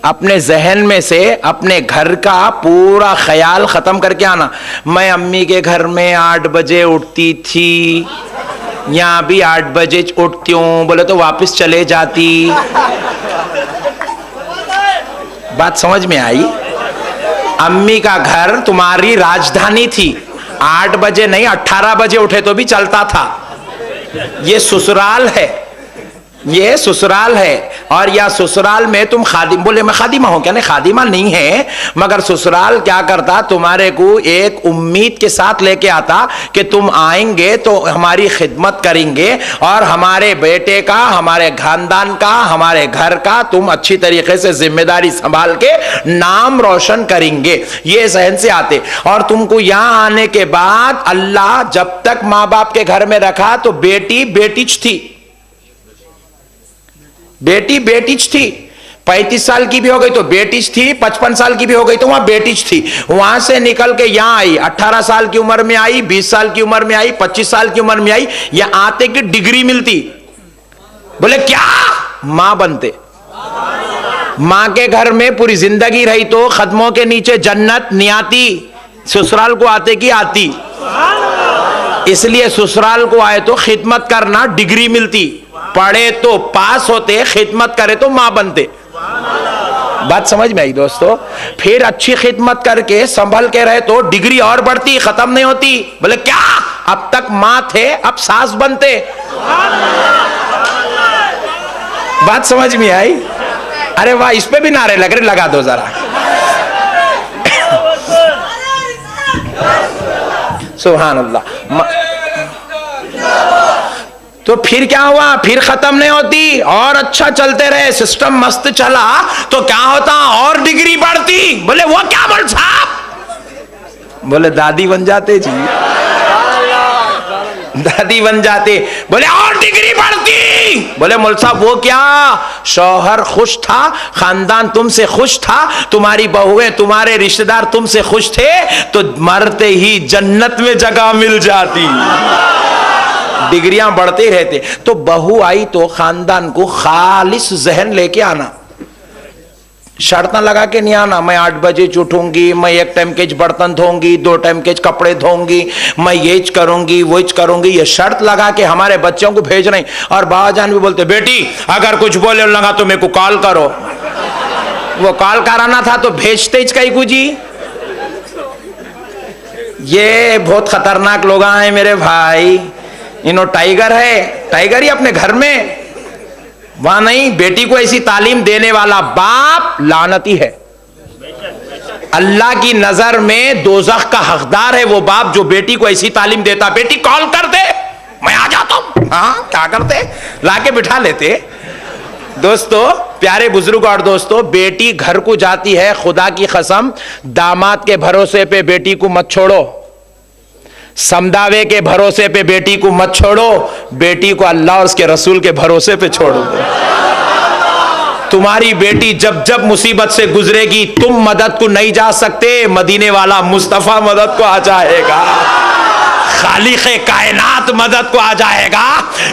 अपने जहन में से अपने घर का पूरा ख्याल खत्म करके आना। मैं अम्मी के घर में 8 बजे उठती थी, यहां भी 8 बजे उठती हूं, बोले तो वापस चले जाती। बात समझ में आई? अम्मी का घर तुम्हारी राजधानी थी, 8 बजे नहीं 18 बजे उठे तो भी चलता था। ये ससुराल है, ये ससुराल है। और या ससुराल में तुम खादिम, बोले मैं खादिमा हूं क्या? नहीं, खादिमा नहीं है, मगर ससुराल क्या करता, तुम्हारे को एक उम्मीद के साथ लेके आता कि तुम आएंगे तो हमारी खिदमत करेंगे और हमारे बेटे का, हमारे खानदान का, हमारे घर का तुम अच्छी तरीके से जिम्मेदारी संभाल के नाम रोशन करेंगे। ये सहन से आते। और तुमको यहां आने के बाद अल्लाह जब तक मां बाप के घर में रखा तो बेटी बेटीच थी, बेटी बेटीच थी। 35 साल की भी हो गई तो बेटीच थी, 55 साल की भी हो गई तो वहां बेटीच थी। वहां से निकल के यहां आई, 18 साल की उम्र में आई, 20 साल की उम्र में आई, 25 साल की उम्र में आई, या आते की डिग्री मिलती। बोले क्या? मां बनते। मां के घर में पूरी जिंदगी रही तो कदमों के नीचे जन्नत नहीं आती, ससुराल को आते की आती। इसलिए ससुराल को आए तो खिदमत करना, डिग्री मिलती। पढ़े तो पास होते, खिदमत करे तो मां बनते। बात समझ में आई दोस्तों? फिर अच्छी खिदमत करके संभल के रहे तो डिग्री और बढ़ती, खत्म नहीं होती। बोले क्या? अब तक मां थे, अब सास बनते। बात समझ में आई? अरे वाह, इस पे भी नारे लग रहे, लगा दो जरा। सुभान अल्लाह। तो फिर क्या हुआ? फिर खत्म नहीं होती, और अच्छा चलते रहे, सिस्टम मस्त चला तो क्या होता? और डिग्री बढ़ती। बोले वो क्या बोल साहब? बोले दादी बन जाते जी, दादी बन जाते। बोले और डिग्री बढ़ती। बोले मौल साहब वो क्या? शौहर खुश था, खानदान तुमसे खुश था, तुम्हारी बहुएं, तुम्हारे रिश्तेदार तुमसे खुश थे, तो मरते ही जन्नत में जगह मिल जाती। डिग्रियां बढ़ते रहते। तो बहू आई तो खानदान को खालिस जहन लेके आना, शर्त ना लगा के नहीं आना। मैं 8 बजे उठूंगी, मैं 1 टाइम के बर्तन धोऊंगी, 2 टाइम के कपड़े धोऊंगी, मैं ये करूंगी वो करूंगी। ये शर्त लगा के हमारे बच्चों को भेज रहे। और बाबाजान भी बोलते बेटी अगर कुछ बोले लगा तो मेरे को कॉल करो। वो कॉल कराना था तो भेजते कहीं को जी। ये बहुत खतरनाक लोग हैं मेरे भाई। इन्हों टाइगर है, टाइगर ही अपने घर में, वहां नहीं। बेटी को ऐसी तालीम देने वाला बाप लानती है। अल्लाह की नजर में दोज़ख का हकदार है वो बाप जो बेटी को ऐसी तालीम देता। बेटी कॉल कर दे, मैं आ जाता हूं। हाँ क्या करते? लाके बिठा लेते। दोस्तों, प्यारे बुजुर्ग और दोस्तों, बेटी घर को जाती है, खुदा की कसम दामाद के भरोसे पे बेटी को मत छोड़ो, समदावे के भरोसे पे बेटी को मत छोड़ो, बेटी को अल्लाह और उसके रसूल के भरोसे पे छोड़ो। तुम्हारी बेटी जब जब मुसीबत से गुजरेगी, तुम मदद को नहीं जा सकते, मदीने वाला मुस्तफा मदद को आ जाएगा, खालिक़े कायनात मदद को आ जाएगा।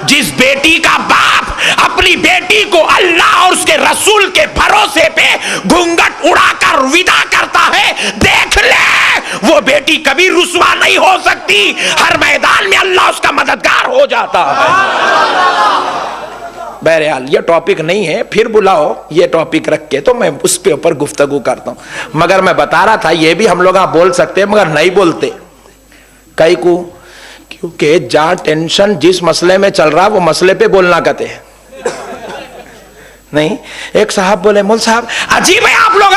जिस बेटी का बाप अपनी बेटी को अल्लाह और उसके रसूल के भरोसे पे घूंघट उड़ाकर विदा करता है, देख ले वो बेटी कभी रुसवा नहीं हो सकती। हर मैदान में अल्लाह उसका मददगार हो जाता है। बहरहाल ये टॉपिक नहीं है, फिर बुलाओ ये टॉपिक रख के तो मैं उस पे ऊपर गुफ्तगू करता हूं। मगर मैं बता रहा था ये भी हम लोग बोल सकते हैं मगर नहीं बोलते कई को, क्योंकि जहां टेंशन जिस मसले में चल रहा वो मसले पे बोलना कहते हैं नहीं। एक साहब बोले मौल साहब अजीब है आप लोग।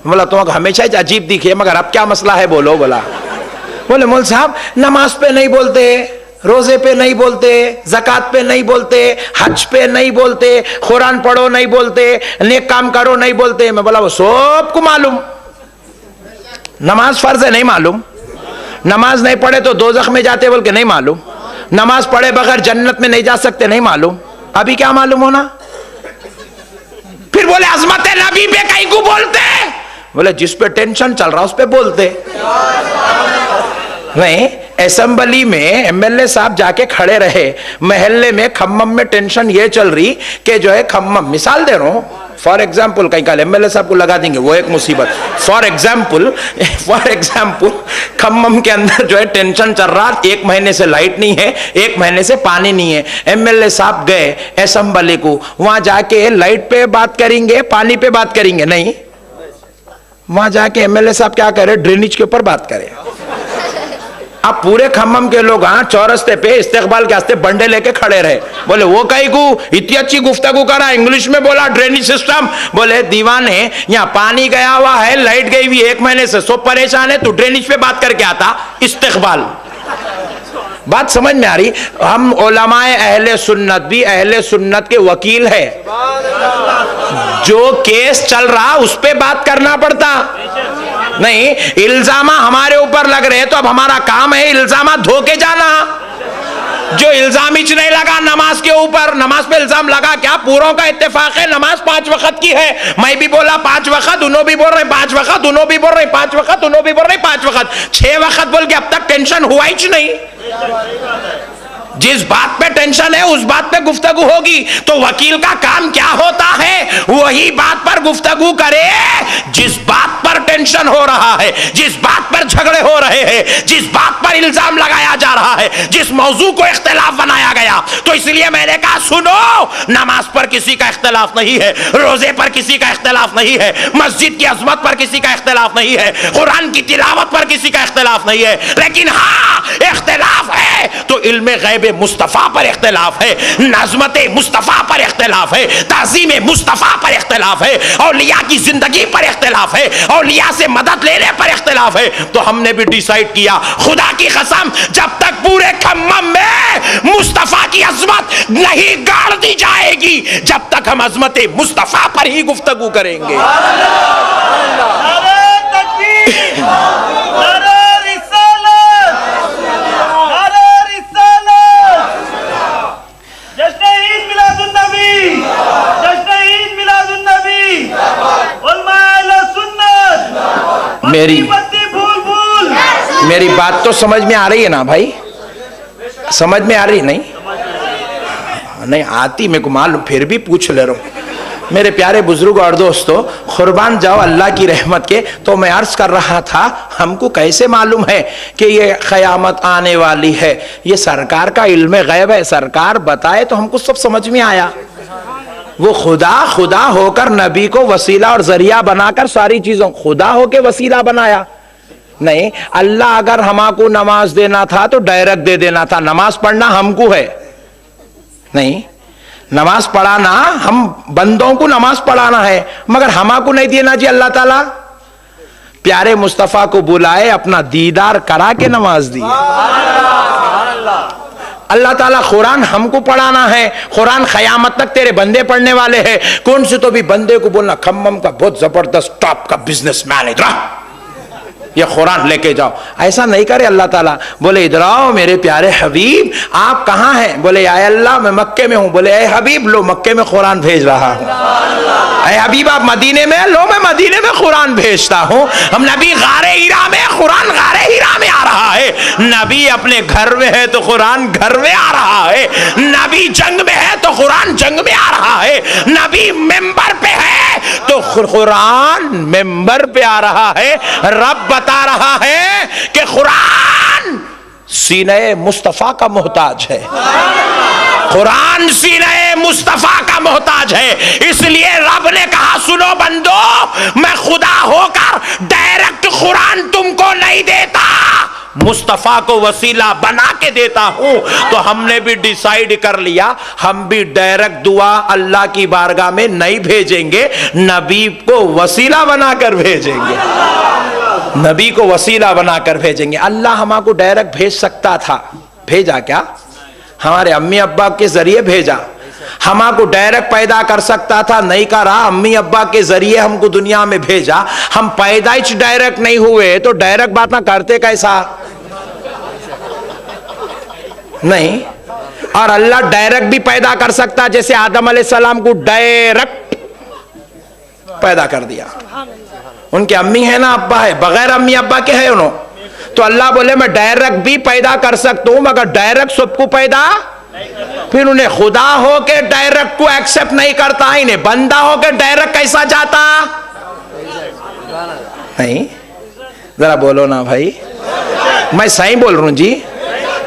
बोला तुम्हें हमेशा ही अजीब दिखे मगर अब क्या मसला है बोलो। बोला बोले मौल साहब नमाज पे नहीं बोलते, रोजे पे नहीं बोलते, ज़कात पे नहीं बोलते, हज पे नहीं बोलते, कुरान पढ़ो नहीं बोलते, नेक काम करो नहीं बोलते। मैं बोला वो सबको मालूम, नमाज फर्ज है नहीं मालूम, नमाज नहीं पढ़े तो दोज़ख में जाते बोल के नहीं मालूम, नमाज पढ़े बगैर जन्नत में नहीं जा सकते नहीं मालूम। अभी क्या मालूम होना? फिर बोले अजमत नबी पे कहीं को बोलते। बोले जिस पे टेंशन चल रहा उस पे बोलते नहीं। असेंबली में एमएलए साहब जाके खड़े रहे, महल्ले में खम्मम में टेंशन ये चल रही कि जो है खम्मम, मिसाल दे रहा हूं, फॉर एग्जाम्पल कहीं कल एमएलए साहब को लगा देंगे, वो एक मुसीबत। फॉर एग्जाम्पल खम्मम के अंदर जो है टेंशन चल रहा, 1 महीने से लाइट नहीं है, 1 महीने से पानी नहीं है। एमएलए साहब गए असेंबली को, वहां जाके लाइट पे बात करेंगे, पानी पे बात करेंगे नहीं, वहां जाके एमएलए साहब क्या करे, ड्रेनेज के ऊपर बात करे। अब पूरे खम्मम के लोग चौरस्ते पे इस्तेकबाल के वास्ते बंडे लेके खड़े रहे। बोले वो कहीं को इतनी अच्छी गुफ्तगू करा, इंग्लिश में बोला ड्रेनेज सिस्टम। बोले दीवाने, यहाँ पानी गया हुआ है, लाइट गई हुई 1 महीने से, सब परेशान है, तू ड्रेनेज पे बात करके आता इस्तेकबाल। बात समझ में आ रही? हम उलमाए अहले सुन्नत भी अहले सुन्नत के वकील है, जो केस चल रहा उस पे बात करना पड़ता नहीं। इल्जामा हमारे ऊपर लग रहे हैं तो अब हमारा काम है इल्जामा धो के जाना। जो इल्जाम ही नहीं लगा नमाज के ऊपर, नमाज पे इल्जाम लगा क्या? पूरों का इत्तेफाक है नमाज 5 वक्त की है। मैं भी बोला 5 वक्त, उन्हों भी बोल रहे 5 वक्त, उन्हों भी बोल रहे 5 वक्त, उन्हों भी बोल रहे 5 वक्त, 6 वक्त बोल के अब तक टेंशन हुआ ही नहीं। जिस बात पे टेंशन है उस बात पे गुफ्तगू होगी। तो वकील का काम क्या होता है? वही बात पर गुफ्तगू करे जिस बात पर टेंशन हो रहा है, जिस बात पर झगड़े हो रहे हैं, जिस बात पर इल्जाम लगाया जा रहा है, जिस मौजू को इख्तिलाफ बनाया गया। तो इसलिए मैंने कहा सुनो, नमाज पर किसी का इख्तिलाफ नहीं है, रोजे पर किसी का इख्तिलाफ नहीं है, मस्जिद की अजमत पर किसी का इख्तिलाफ नहीं है, कुरान की तिलावत पर किसी का इख्तिलाफ नहीं है। लेकिन हाँ इख्तिलाफ है तो इल्म गैब मुस्तफा पर इख्तिलाफ है, नज़मत मुस्तफा पर इख्तिलाफ है, ताज़ीम मुस्तफा पर इख्तिलाफ है, औलिया की जिंदगी पर इख्तिलाफ है, औलिया से मदद लेने पर इख्तिलाफ है। तो हमने भी डिसाइड किया, खुदा की कसम, जब तक पूरे खम्मम में मुस्तफा की अजमत नहीं गाड़ दी जाएगी, जब तक हम अजमत मुस्तफा पर ही गुफ्तगू करेंगे। मेरी बात तो समझ में आ रही है ना भाई? समझ में आ रही? नहीं आती, मेरे को मालूम, फिर भी पूछ ले रहा हूं। मेरे प्यारे बुजुर्ग और दोस्तों, कुर्बान जाओ अल्लाह की रहमत के। तो मैं अर्ज कर रहा था, हमको कैसे मालूम है कि ये क़यामत आने वाली है? ये सरकार का इल्म गैब है, सरकार बताए तो हमको सब समझ में आया। वो खुदा होकर नबी को वसीला और जरिया बनाकर सारी चीजों, खुदा होके वसीला बनाया नहीं। अल्लाह अगर हमको नमाज देना था तो डायरेक्ट दे देना था। नमाज पढ़ना हमको है नहीं, नमाज पढ़ाना हम बंदों को नमाज पढ़ाना है, मगर हमको नहीं देना जी। अल्लाह ताला प्यारे मुस्तफा को बुलाए, अपना दीदार करा के नमाज दी। अल्लाह ताला कुरान हमको पढ़ाना है, कुरान क़यामत तक तेरे बंदे पढ़ने वाले हैं। कौन से तो भी बंदे को बोलना खम्मम का बहुत जबरदस्त टॉप का बिजनेसमैन, इधर ये कुरान लेके जाओ, ऐसा नहीं करे अल्लाह ताला। बोले इधर आओ मेरे प्यारे हबीब, आप कहाँ हैं? बोले या अल्लाह मैं मक्के में हूँ। बोले ए हबीब लो मक्के में कुरान भेज रहा हूँ। ए हबीब आप मदीने में? लो मैं मदीने में कुरान भेजता हूँ। हम नबी गारे हीरा में, कुरान गारे हीरा में आ रहा है। नबी अपने घर में है तो कुरान घर में आ रहा है। नबी जंग में है तो कुरान जंग में आ रहा है। नबी मेंबर पे है तो कुरान मेंबर पे आ रहा है। रब बता रहा है कि कुरान सीने मुस्तफा का मोहताज है, कुरान सीने मुस्तफा का मोहताज है। इसलिए रब ने कहा सुनो बंदो, मैं खुदा होकर डायरेक्ट कुरान तुमको नहीं देता, मुस्तफा को वसीला बना के देता हूं। तो हमने भी डिसाइड कर लिया, हम भी डायरेक्ट दुआ अल्लाह की बारगाह में नहीं भेजेंगे, नबी को वसीला बनाकर भेजेंगे। नबी को वसीला बनाकर भेजेंगे। अल्लाह हमको डायरेक्ट भेज सकता था, भेजा क्या? हमारे अम्मी अब्बा के जरिए भेजा। हमको डायरेक्ट पैदा कर सकता था, नहीं करा, अम्मी अब्बा के जरिए हमको दुनिया में भेजा। हम पैदाइश डायरेक्ट नहीं हुए तो डायरेक्ट बात ना करते कैसा? नहीं। और अल्लाह डायरेक्ट भी पैदा कर सकता, जैसे आदम अलैहिस्सलाम को डायरेक्ट पैदा कर दिया। उनके अम्मी है ना अब्बा है, बगैर अम्मी अब्बा के है उन्होंने। तो अल्लाह बोले मैं डायरेक्ट भी पैदा कर सकता हूं, मगर डायरेक्ट सबको पैदा फिर उन्हें खुदा हो के डायरेक्ट को एक्सेप्ट नहीं करता, इन्हें बंदा हो के डायरेक्ट कैसा जाता? नहीं, जरा बोलो ना भाई, मैं सही बोल रहा हूं जी?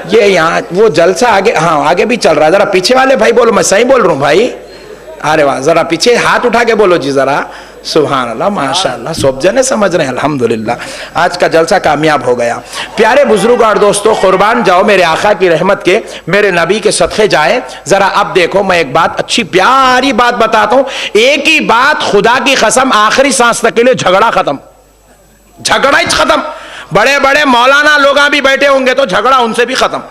ये यहाँ वो जलसा आगे, हाँ आगे भी चल रहा है, जरा पीछे वाले भाई बोलो मैं सही बोल रहा हूँ भाई? अरे वाह, जरा पीछे हाथ उठा के बोलो जी जरा। सुभान अल्लाह, माशाअल्लाह, सब जने समझ रहे हैं, अल्हम्दुलिल्लाह आज का जलसा कामयाब हो गया। प्यारे बुजुर्ग और दोस्तों, कुर्बान जाओ मेरे आका की रहमत के, मेरे नबी के सदक़े जाए। जरा अब देखो, मैं एक बात, अच्छी प्यारी बात बताता हूं, एक ही बात, खुदा की कसम, आखिरी सांस तक के लिए झगड़ा खत्म, झगड़ा ही खत्म। बड़े बड़े मौलाना लोग भी बैठे होंगे तो झगड़ा उनसे भी खत्म।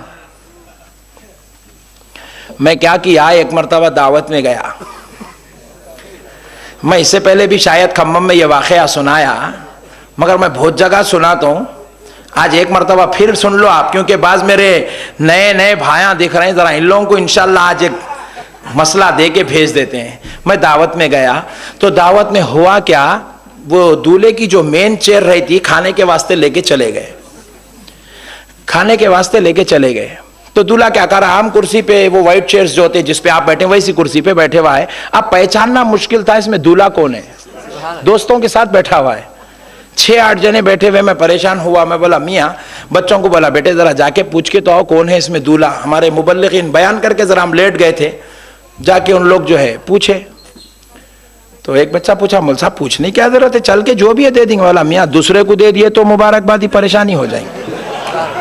मैं क्या किया, एक मरतबा दावत में गया, मैं इससे पहले भी शायद खम्मम में यह वाक़या सुनाया, मगर मैं बहुत जगह सुनाता हूँ, आज एक मरतबा फिर सुन लो आप, क्योंकि बाज मेरे नए नए भाइयाँ दिख रहे हैं, ज़रा इन लोगों को इंशाल्लाह आज एक मसला दे के भेज देते हैं। मैं दावत में गया तो दावत में हुआ क्या, वो दूल्हे की जो मेन चेयर रही थी खाने के वास्ते लेके चले गए, खाने के वास्ते लेके चले गए। तो दूल्हा क्या कर रहा, आम कुर्सी पे, वो व्हाइट चेयर्स जो होते जिस पे आप बैठे वैसी कुर्सी पे बैठे हुआ है। अब पहचानना मुश्किल था इसमें दूल्हा कौन है, दोस्तों के साथ बैठा हुआ है, 6-8 जने बैठे हुए। मैं परेशान हुआ, मैं बोला मियाँ, बच्चों को बोला बेटे जरा जाके पूछ के तो आओ कौन है इसमें दूल्हा। हमारे मुबल्लिगीन बयान करके जरा हम लेट गए थे, जाके उन लोग जो है पूछे। तो एक बच्चा पूछा, मौलवी साहब पूछने की क्या जरूरत है, चल के जो भी है दे देंगे। वाला मियाँ दूसरे को दे दिए तो मुबारकबादी परेशानी हो जाएंगे,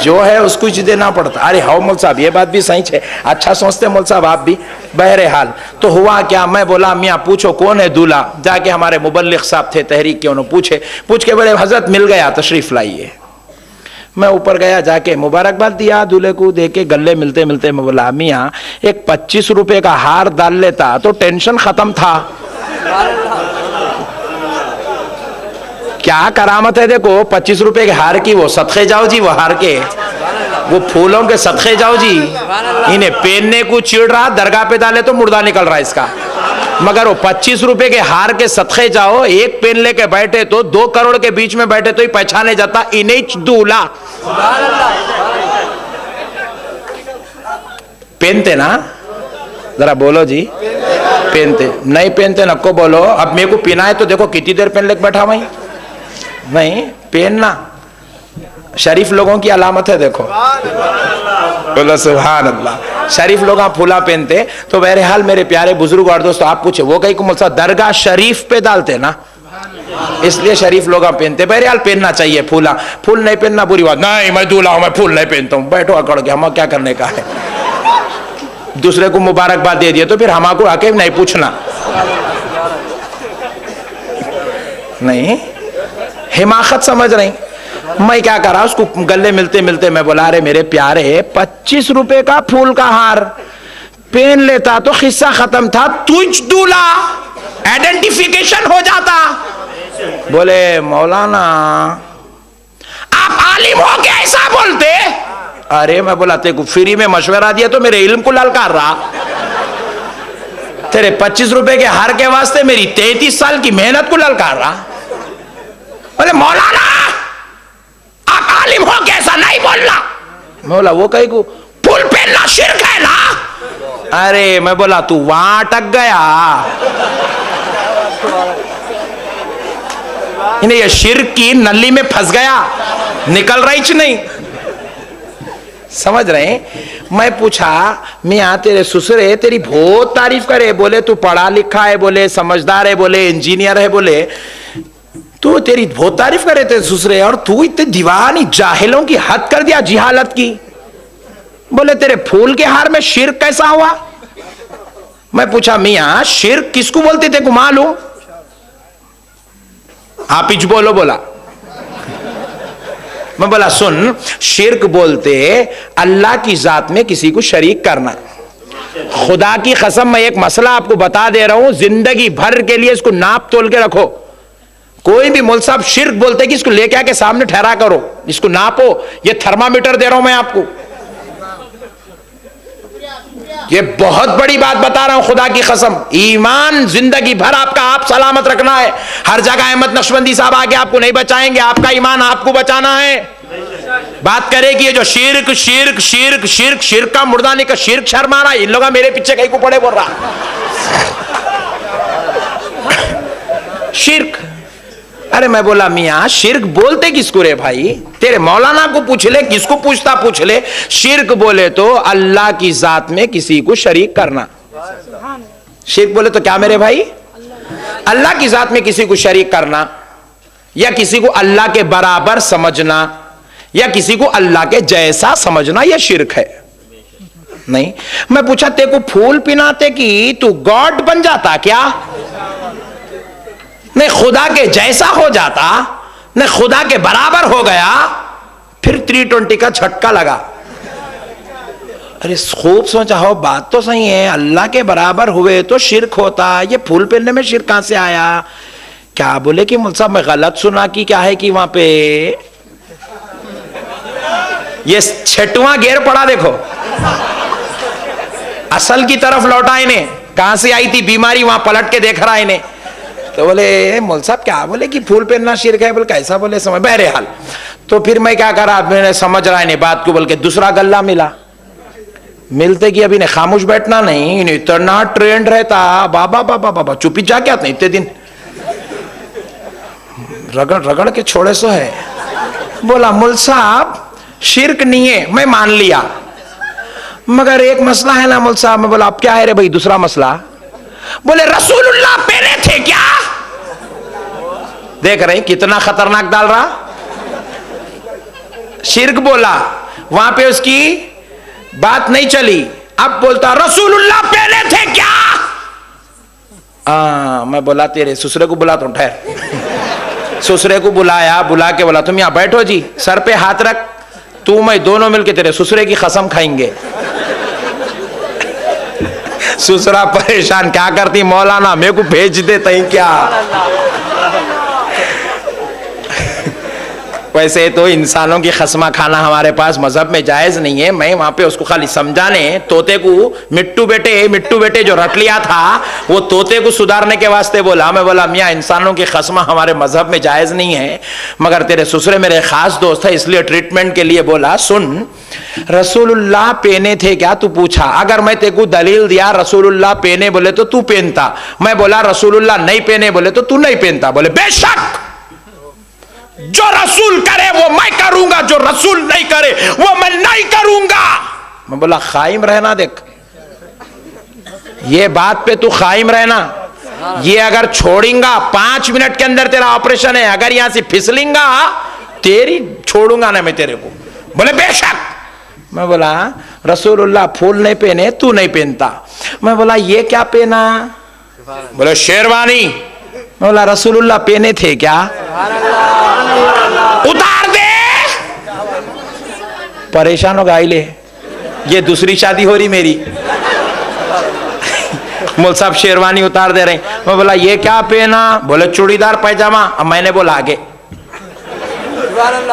जो है उसको ही देना पड़ता। अरे हाँ मौलवी साहब ये बात भी सही है, अच्छा सोचते मौलवी साहब आप भी। बहरहाल तो हुआ क्या, मैं बोला मियाँ पूछो कौन है दूल्हा। जाके हमारे मुबल्लिग साहब थे तहरीक के, उन्होंने पूछ के बोले हजरत मिल गया, तशरीफ लाइए। मैं ऊपर गया, जाके मुबारकबाद दिया दूल्हे को, दे के गले मिलते मिलते मैं बोला मियाँ एक 25 रुपए का हार डाल लेता तो टेंशन खत्म था। क्या करामत है देखो, 25 रुपए के हार की, वो सदके जाओ जी, वो हार के, वो फूलों के सदके जाओ जी। इन्हें पहनने को चिढ़ रहा, दरगाह पे डाले तो मुर्दा निकल रहा है इसका, मगर वो 25 रुपए के हार के सदके जाओ, एक पेन लेके बैठे तो 2 करोड़ के बीच में बैठे तो ही पहचाने जाता, इन्हें दूल्हा। पहनते ना, जरा बोलो जी, पहनते नहीं पहनते नको बोलो। अब मेरे को पीना है तो देखो कितनी देर पहन लेके बैठा वहीं, नहीं पहनना शरीफ लोगों की अलामत है, देखो बोलो सुभान अल्लाह। शरीफ लोग आप फूला पहनते। तो बहरहाल मेरे प्यारे बुजुर्ग और दोस्तों, आप पूछे वो कहीं को मुल्सा दरगाह शरीफ पे डालते ना, इसलिए शरीफ लोग आप पहनते। बहरहाल पहनना चाहिए फूला, फूल नहीं पहनना बुरी बात नहीं, मैं दूल्हा हूं मैं फूल नहीं पहनता हूं, बैठो अकड़ के, हम क्या करने का है। दूसरे को मुबारकबाद दे दिए तो फिर हमको आके नहीं पूछना, नहीं हिमाकत समझ रही। मैं क्या करा, उसको गले मिलते मिलते मैं बोला अरे मेरे प्यारे 25 रुपए का फूल का हार पहन लेता तो किस्सा खत्म था, तुझ दूल्हा आइडेंटिफिकेशन हो जाता। बोले मौलाना आप आलिम हो के ऐसा बोलते। अरे मैं बोला तेरे को फ्री में मशवरा दिया तो मेरे इल्म को ललकार रहा, तेरे 25 रुपए के हार के वास्ते मेरी 33 साल की मेहनत को ललकार रहा। बोले मौलाना आप आलिम हो के ऐसा नहीं बोलना। मैं बोला वो कहीं को फूल पहनना शिर्क है ना। अरे मैं बोला तू वहां अटक गया, इन्हें ये शिर्क की नली में फंस गया, निकल रही नहीं, समझ रहे। मैं पूछा मियाँ तेरे ससुरे तेरी बहुत तारीफ करे, बोले तू पढ़ा लिखा है, बोले समझदार है, बोले इंजीनियर है, बोले तू तेरी बहुत तारीफ करे तेरे ससुरे, और तू इतने दीवानी जाहिलों की हद कर दिया जिहालत की। बोले तेरे फूल के हार में शिर्क कैसा हुआ। मैं पूछा मियाँ शिर्क किसको बोलते थे, को मालूम। आप ही बोलो। बोला मैं बोला सुन, शिर्क बोलते अल्लाह की जात में किसी को शरीक करना। खुदा की कसम मैं एक मसला आपको बता दे रहा हूं, जिंदगी भर के लिए इसको नाप तोल के रखो। कोई भी मौलवी साहब शिर्क बोलते कि इसको लेके आके सामने ठहरा करो, इसको नापो, ये थर्मामीटर दे रहा हूं मैं आपको, ये बहुत बड़ी बात बता रहा हूं खुदा की कसम। ईमान जिंदगी भर आपका आप सलामत रखना है। हर जगह अहमद नक्शबंदी साहब आके आपको नहीं बचाएंगे, आपका ईमान आपको बचाना है। बात करे कि ये जो शिर्क शिर्क शिर्क शिर्क शिर्क का मुर्दा नहीं का शिर्क शर्मा रहा, इन लोग मेरे पीछे कहीं को पड़े बोल रहा शिर्क। अरे मैं बोला मियाँ शिर्क बोलते किसको रे भाई, तेरे मौलाना को पूछ ले, किसको पूछता पूछ ले। शिर्क बोले तो अल्लाह की जात में किसी को शरीक करना। शिर्क बोले तो क्या मेरे भाई, अल्लाह की जात में किसी को शरीक करना, या किसी को अल्लाह के बराबर समझना, या किसी को अल्लाह के जैसा समझना, यह शिर्क है। नहीं, मैं पूछा तेरे को फूल पिनाते कि तू गॉड बन जाता क्या? नहीं, खुदा के जैसा हो जाता, नहीं खुदा के बराबर हो गया, फिर 320 का झटका लगा। अरे खूब सोचा हो, बात तो सही है, अल्लाह के बराबर हुए तो शिर्क होता, ये फूल पहनने में शिर्क कहां से आया? क्या बोले कि मुल्ला साहब मैं गलत सुना कि क्या है कि वहां पे ये 6वां गेर पड़ा, देखो असल की तरफ लौटा इन्हें, कहां से आई थी बीमारी वहां पलट के देख रहा है इन्हें। तो बोले मुल्ला साहब क्या बोले कि फूल पहनना शिर्क है? बोले कैसा बोले समझ, बहरहाल तो फिर मैं क्या करा, मैंने समझ रहा है बात को, बोल के दूसरा गल्ला मिला। मिलते कि अभी ने खामोश बैठना नहीं, इतना ट्रेंड रहता, बाबा बाबा बाबा चुपी जा क्या इतने दिन रगड़ रगड़ के छोड़े सो है। बोला मुल्ला साहब शिर्क नहीं है, मैं मान लिया, मगर एक मसला है ना मुल्ला साहब। मैं बोला अब क्या है रे भाई दूसरा मसला? बोले रसूलुल्लाह पहने थे क्या? देख रहे कितना खतरनाक डाल रहा, शिर्क बोला, वहां पे उसकी बात नहीं चली, अब बोलता रसूलुल्लाह पहने थे क्या? मैं बोला तेरे ससुरे को बुला, तो ठहर। ससुरे को बुलाया, बुला के बोला तुम यहां बैठो जी, सर पे हाथ रख, तू मैं दोनों मिलके तेरे ससुरे की कसम खाएंगे। ससुरा परेशान, क्या करती मौलाना मेरे को भेज दे तई क्या। वैसे तो इंसानों की खस्मा खाना हमारे पास मजहब में जायज नहीं है। मैं वहां पे उसको खाली समझाने, तोते को मिट्टू बेटे जो रट लिया था वो तोते को सुधारने के वास्ते बोला। मैं बोला मियाँ इंसानों की खस्मा हमारे मजहब में जायज नहीं है, मगर तेरे ससुरे मेरे खास दोस्त है इसलिए ट्रीटमेंट के लिए बोला। सुन, रसूलुल्लाह पहने थे क्या तू पूछा, अगर मैं तेरे को दलील दिया रसूलुल्लाह पहने बोले तो तू पहनता, मैं बोला रसूलुल्लाह नहीं पहने बोले तो तू नहीं पहनता। बोले बेशक जो रसूल करे वो मैं करूंगा, जो रसूल नहीं करे वो मैं नहीं करूंगा। मैं बोला कायम रहना, देख ये बात पे तू कायम रहना, ये अगर छोड़ेगा 5 मिनट के अंदर तेरा ऑपरेशन है, अगर यहां से फिसलेगा तेरी छोड़ूंगा ना मैं तेरे को। बोले बेशक। मैं बोला रसूलुल्लाह फूल नहीं पहने, तू नहीं पहनता। मैं बोला ये क्या पहना? बोले शेरवानी। मैं बोला रसूलुल्लाह पहने थे क्या? उतार दे। परेशान हो गाइले, ये दूसरी शादी हो रही मेरी। मोल साहब शेरवानी उतार दे रहे। मैं बोला ये क्या पहना? बोले चूड़ीदार पैजामा। अब मैंने बोला आगे,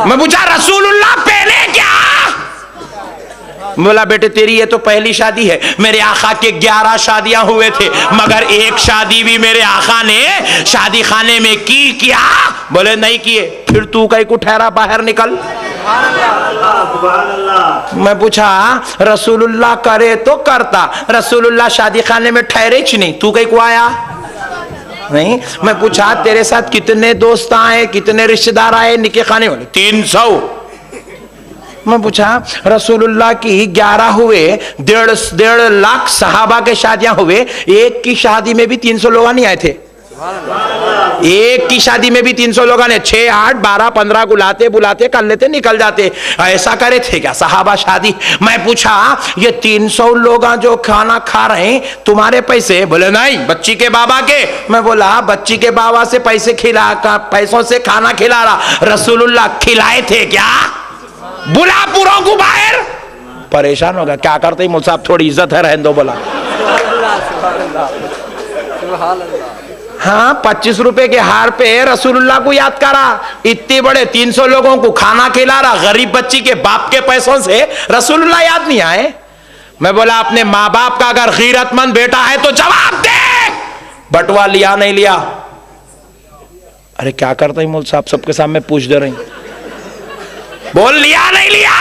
मैं पूछा रसूलुल्लाह पहने क्या? बोला बेटे तेरी ये तो पहली शादी है, मेरे आका के 11 शादियां हुए थे, मगर एक शादी भी मेरे आका ने शादी खाने में की क्या? बोले नहीं किए। फिर तू कहीं को ठहरा, बाहर निकल। मैं पूछा रसूलुल्लाह करे तो करता, रसूलुल्लाह शादी खाने में ठहरे च नहीं, तू कहीं को आया नहीं। मैं पूछा तेरे साथ कितने दोस्त आए, कितने रिश्तेदार आए निके खाने वाले? 300। मैं पूछा रसूलुल्लाह की 11 हुए, 1.5 लाख सहाबा के शादियां हुए, एक की शादी में भी 300 लोग नहीं आए थे। एक की शादी में भी 300 लोग ने 6, 8, 12, 15 को लाते बुलाते कर लेते निकल जाते, ऐसा करे थे क्या सहाबा शादी? मैं पूछा ये 300 लोग जो खाना खा रहे हैं तुम्हारे पैसे? बोले नहीं बच्ची के बाबा के। मैं बोला बच्ची के बाबा से पैसों से खाना खिला रहा, रसूलुल्लाह खिलाए थे क्या? बुला पूरों को बाहर। परेशान होगा, क्या करते ही मुझसे थोड़ी इज्जत है रहने दो। बोला हाँ 25 रुपए के हार पे रसूलुल्लाह को याद करा, इतने बड़े 300 लोगों को खाना खिला रहा, गरीब बच्ची के बाप के पैसों से रसूलुल्लाह याद नहीं आए? मैं बोला अपने माँ बाप का अगर गैरतमंद बेटा है तो जवाब दे, बटवा लिया नहीं लिया? अरे क्या करते ही मुल्क साहब सबके सामने पूछ दे रही। बोल लिया नहीं लिया?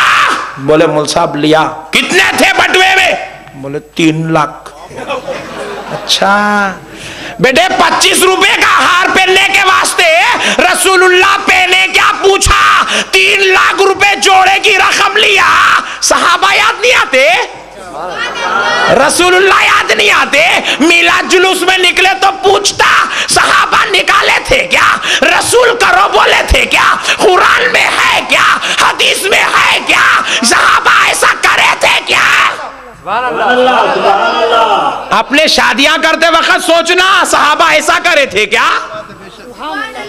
बोले मौलवी साहब लिया। कितने थे बटुए में? बोले 3 लाख। अच्छा बेटे 25 रुपए का हार पहनने के वास्ते रसूलुल्लाह पहने क्या पूछा? 3 लाख रुपए जोड़े की रकम लिया। सहाबा याद नहीं आते? रसूलुल्लाह याद नहीं आते? मिलाद जुलूस में निकले तो पूछता सहाबा निकाले थे क्या? रसूल करो बोले थे क्या? कुरान में है क्या? हदीस में है क्या? सहाबा ऐसा करे थे क्या? अपने शादियां करते वक्त सोचना सहाबा ऐसा करे थे क्या?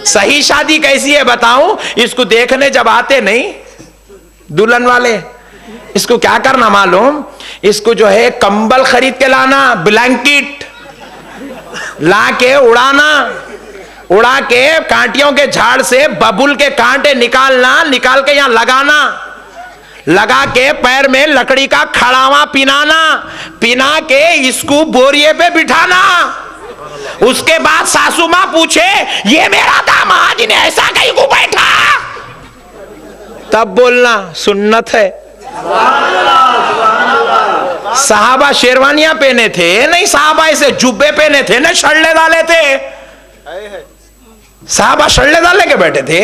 सही शादी कैसी है बताऊं? इसको देखने जब आते नहीं दुल्हन वाले, इसको क्या करना मालूम? इसको जो है कंबल खरीद के लाना, ब्लैंकेट ला के उड़ाना, उड़ा के कांटियों के झाड़ से बबुल के कांटे निकालना, निकाल के यहां लगाना, लगा के पैर में लकड़ी का खड़ावा पिनाना, पिना के इसको बोरिए पे बिठाना। उसके बाद सासू मां पूछे ये मेरा दामाद ने ऐसा कहीं को बैठा? तब बोलना सुन्नत है। साहबा शेरवानियां पहने थे नहीं, साहबा ऐसे जुब्बे पहने थे ना, शर्ले डाले थे। साहबा शर्ले डाले के बैठे थे,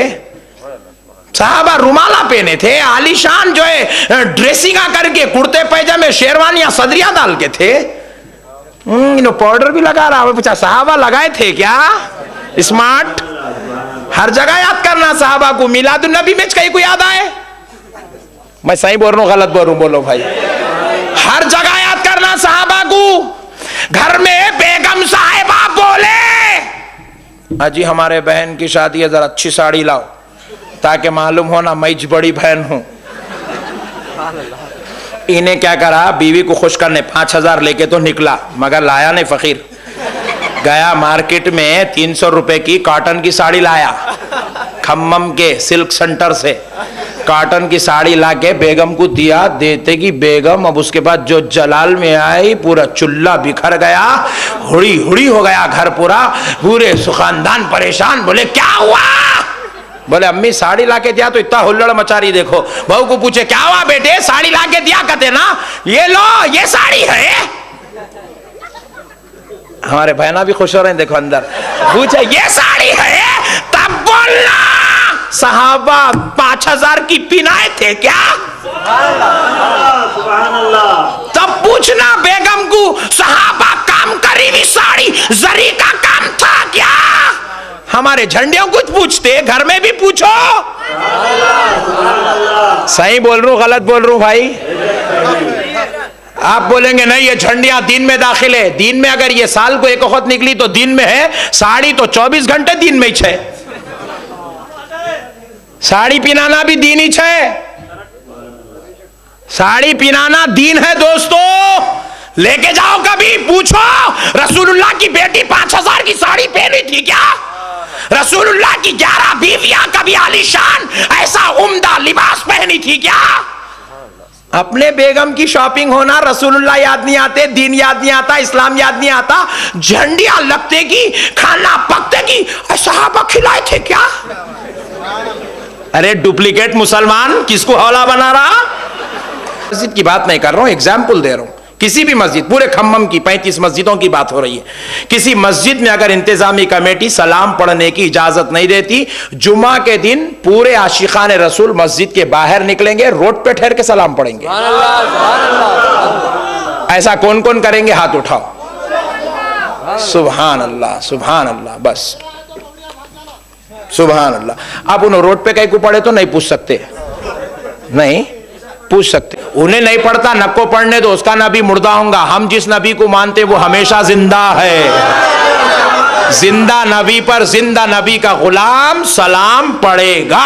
साहबा रुमाला पहने थे, आलीशान जो है ड्रेसिंगा करके कुर्ते पैजामे शेरवानियां सदरियां डाल के थे। पाउडर भी लगा रहा है। पूछा साहबा लगाए थे क्या? स्मार्ट हर जगह याद करना साहबा को। मिलादुन नबी में कहीं को याद आए? मैं सही बोल रहा हूं गलत बोल रहा हूं? बोलो भाई। हर जगह याद करना साहबा को। घर में बेगम साहिबा बोले अजी हमारे बहन की शादी है, जरा अच्छी साड़ी लाओ ताकि मालूम हो ना मैं बड़ी बहन हूं। इन्हें क्या करा, बीवी को खुश करने 5000 लेके तो निकला, मगर लाया नहीं फकीर। गया मार्केट में 300 रुपए की कॉटन की साड़ी लाया, खम्मम के सिल्क सेंटर से कॉटन की साड़ी लाके बेगम को दिया। देते की बेगम अब उसके बाद जो जलाल में आई, पूरा चुल्ला बिखर गया, हुड़ी हुड़ी हो गया घर पूरा, पूरे सुखानदान परेशान। बोले क्या हुआ? बोले अम्मी साड़ी लाके दिया तो इतना हुल्लड़ मचा रही, देखो। बहू को पूछे क्या हुआ बेटे? साड़ी लाके दिया कहते ना, ये लो ये साड़ी है। हमारे बहना भी खुश हो रहे हैं, देखो अंदर। पूछे ये साड़ी है, तब बोलना सहाबा 5000 की पिनाए थे क्या? तब पूछना बेगम को सहाबा काम करी हुई साड़ी जरी का काम था क्या? हमारे झंडियों कुछ पूछते, घर में भी पूछो। सही बोल रहा हूं गलत बोल रहा हूं भाई? आप बोलेंगे नहीं ये झंडियां दिन में दाखिल है। दिन में अगर ये साल को एक वक्त निकली तो दिन में है, साड़ी तो 24 घंटे दिन में ही है। साड़ी पिनाना भी दीन ही है। साड़ी पिनाना दीन है दोस्तों। लेके जाओ कभी, पूछो रसूलुल्लाह की बेटी 5000 की साड़ी पहनी थी क्या? रसूलुल्लाह की 11 बीवियां कभी आलीशान ऐसा उम्दा लिबास पहनी थी क्या? अपने बेगम की शॉपिंग होना, रसूलुल्लाह याद नहीं आते, दीन याद नहीं आता, इस्लाम याद नहीं आता, झंडियां लगते की, खाना पकते की, सहाबा खिलाए थे क्या? अरे डुप्लीकेट मुसलमान किसको हौला बना रहा? मस्जिद की बात नहीं कर रहा हूं, एग्जाम्पल दे रहा हूं। किसी भी मस्जिद, पूरे खम्मम की 35 मस्जिदों की बात हो रही है। किसी मस्जिद में अगर इंतजामी कमेटी सलाम पढ़ने की इजाजत नहीं देती, जुमा के दिन पूरे आशिकान रसूल मस्जिद के बाहर निकलेंगे, रोड पे ठहर के सलाम पढ़ेंगे। ऐसा कौन कौन करेंगे? हाथ उठाओ। सुभान अल्लाह सुभान अल्लाह, बस सुभान अल्लाह। अब उन्हें रोड पे कहीं को पढ़े तो नहीं पूछ सकते, नहीं पूछ सकते। उन्हें नहीं पढ़ता, नको पढ़ने दो, उसका नबी मुर्दा होगा। हम जिस नबी को मानते वो हमेशा जिंदा है। जिंदा नबी पर जिंदा नबी का गुलाम सलाम पढ़ेगा।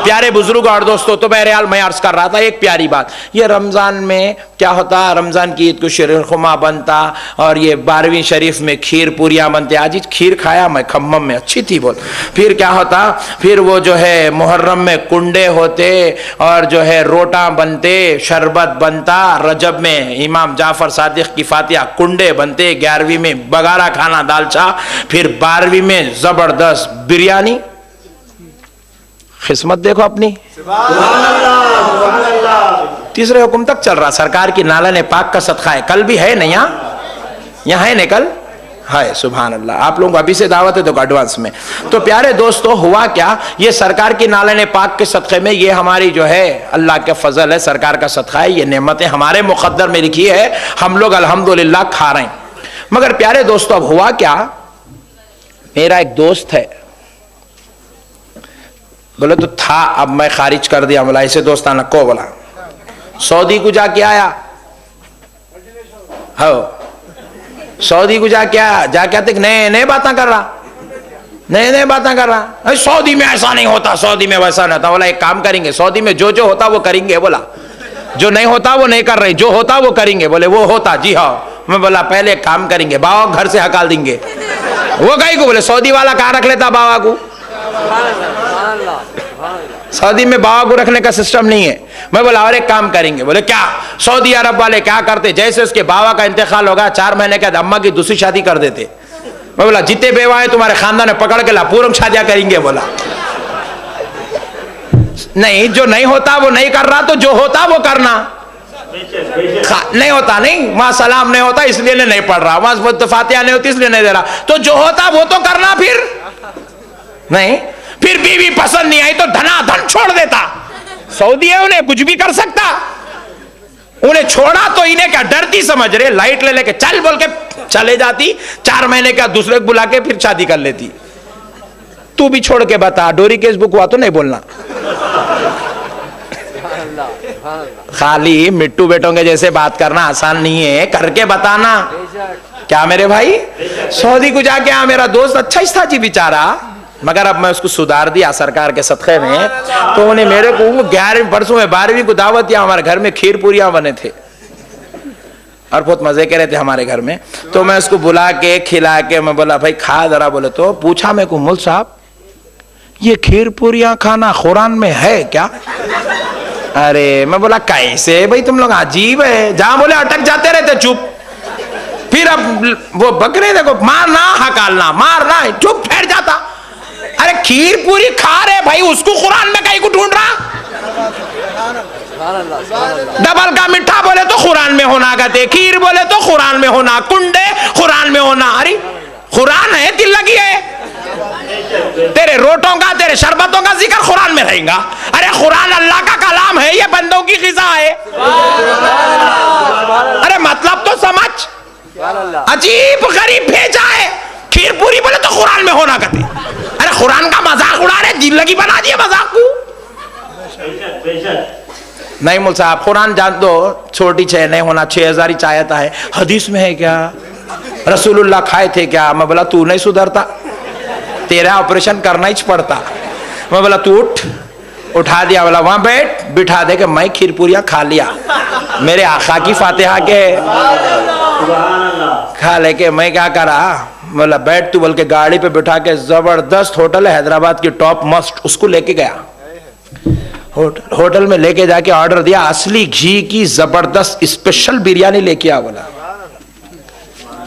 प्यारे बुजुर्ग और दोस्तों, तो बहरहाल मैं अर्ज कर रहा था एक प्यारी बात। ये रमजान में क्या होता, रमजान की ईद को शीरखुमा बनता और ये 12वीं शरीफ में खीर पूरियां बनते। आज खीर खाया मैं खम्मम में, अच्छी थी बोल। फिर क्या होता, फिर वो जो है मुहर्रम में कुंडे होते और जो है रोटा बनते, शरबत बनता। रजब में इमाम जाफर सादिक की फातिहा कुंडे बनते। 11वीं में बगारा खाना दालचा। फिर 12वीं में जबरदस्त बिरयानी, किस्मत देखो अपनी। तीसरे हुक्म तक चल रहा, सरकार की नालन पाक का सदका है। कल भी है ना, यहाँ है ना, कल है। सुभान अल्लाह। आप लोगों को अभी से दावत है तो एडवांस में। तो प्यारे दोस्तों, हुआ क्या, ये सरकार की नालन पाक के सदक़े में, ये हमारी जो है अल्लाह के फजल है, सरकार का सदका है, ये नेमतें हमारे मुक़द्दर में लिखी है, हम लोग अल्हम्दुलिल्लाह खा रहे हैं। मगर प्यारे दोस्तों, अब हुआ क्या, मेरा एक दोस्त है, बोले तो था, अब मैं खारिज कर दिया, बोला ऐसे दोस्ताना को, बोला सऊदी को जाके आया, हो सऊदी को जाके आया, जाके आते नए नए बातें कर रहा, नए नए बातें कर रहा, सऊदी में ऐसा नहीं होता, सऊदी में वैसा नहीं होता। बोला एक काम करेंगे, सऊदी में जो जो होता वो करेंगे, बोला जो नहीं होता वो नहीं कर रहे, जो होता वो करेंगे। बोले वो होता, जी हाँ। मैं बोला पहले एक काम करेंगे, बाबा घर से हकाल देंगे। वो कहीं को, बोले सऊदी वाला कहाँ रख लेता बाबा को, सऊदी में बाबा को रखने का सिस्टम नहीं है। मैं बोला और एक काम करेंगे। बोले क्या? सऊदी अरब वाले क्या करते, जैसे उसके बाबा का इंतकाल होगा 4 महीने के बाद अम्मा की दूसरी शादी कर देते। मैं बोला जितने बेवा है तुम्हारे खानदान में पकड़ के ला, पूर्ण शादियां करेंगे। बोला नहीं, जो नहीं होता वो नहीं कर रहा, तो जो होता वो करना। नहीं होता नहीं, वहां सलाम नहीं होता इसलिए नहीं पढ़ रहा, वहां फातिहा नहीं होती इसलिए नहीं दे रहा, तो जो होता वो तो करना। फिर नहीं, फिर बीवी पसंद नहीं आई तो धनाधन छोड़ देता। सऊदी है, उन्हें कुछ भी कर सकता, उन्हें छोड़ा तो इन्हें क्या डरती समझ रहे, लाइट ले लेके चल बोल के चले जाती, 4 महीने का दूसरे को बुला के फिर शादी कर लेती। तू भी छोड़ के बता, डोरी केस बुक हुआ तो नहीं बोलना, खाली मिट्टू बेटों के जैसे बात करना आसान नहीं है, करके बताना। क्या मेरे भाई, सऊदी को जाके आ, मेरा दोस्त अच्छा ही था जी बेचारा, मगर अब मैं उसको सुधार दिया सरकार के सदक़े में। तो उन्हें मेरे को 11वीं परसों में 12वीं को दावत दिया, हमारे घर में खीर पूरियां बने थे और बहुत मजे के रहे थे हमारे घर में। तो मैं उसको बुला के खिला के मैं बोला भाई खा जरा। बोले तो पूछा मैं को, मुल साहब ये खीर पूरियां खाना कुरान में है क्या? अरे मैं बोला कैसे भाई, तुम लोग अजीब है, जहां बोले अटक जाते रहते, चुप। फिर अब वो बकरे देखो, मारना हकालना, मारना चुप, फेर जाता। अरे खीर पूरी खा रहे भाई, उसको कुरान में कहीं को ढूंढ रहा। डबल का मिठा बोले तो कुरान में होना, कहते खीर बोले तो कुरान में होना, कुंडे कुरान में होना। अरे कुरान है, दिल लगी है, तेरे रोटों का तेरे शरबतों का जिक्र कुरान में रहेगा। अरे कुरान अल्लाह का कलाम है, ये बंदों की ग़िज़ा है। अरे मतलब तो समझ, अजीब गरीब भेजा है। खीर पूरी बोले तो कुरान में होना कहते। अरे कुरान का मजाक उड़ा रहे, दिल लगी बना दिए मजाक को। नहीं मुल साहब, कुरान जान दो, छोटी 6 नहीं होना, 6000 ही चाहता है। हदीस में है क्या? रसूलुल्लाह खाए थे क्या? मैं बोला तू नहीं सुधरता, तेरा ऑपरेशन करना ही पड़ता। मैं बोला तू उठ, उठा दिया। बोला वहां बैठ, बिठा दे के मैं खीर पूरियां खा लिया, मेरे आका की फातिहा के खा लेके मैं क्या करा, बोला बैठ तू बोल के गाड़ी पे बिठा के जबरदस्त होटल है हैदराबाद की टॉप मस्ट, उसको लेके गया। होटल में लेके जाके ऑर्डर दिया, असली घी की जबरदस्त स्पेशल बिरयानी लेके आ। बोला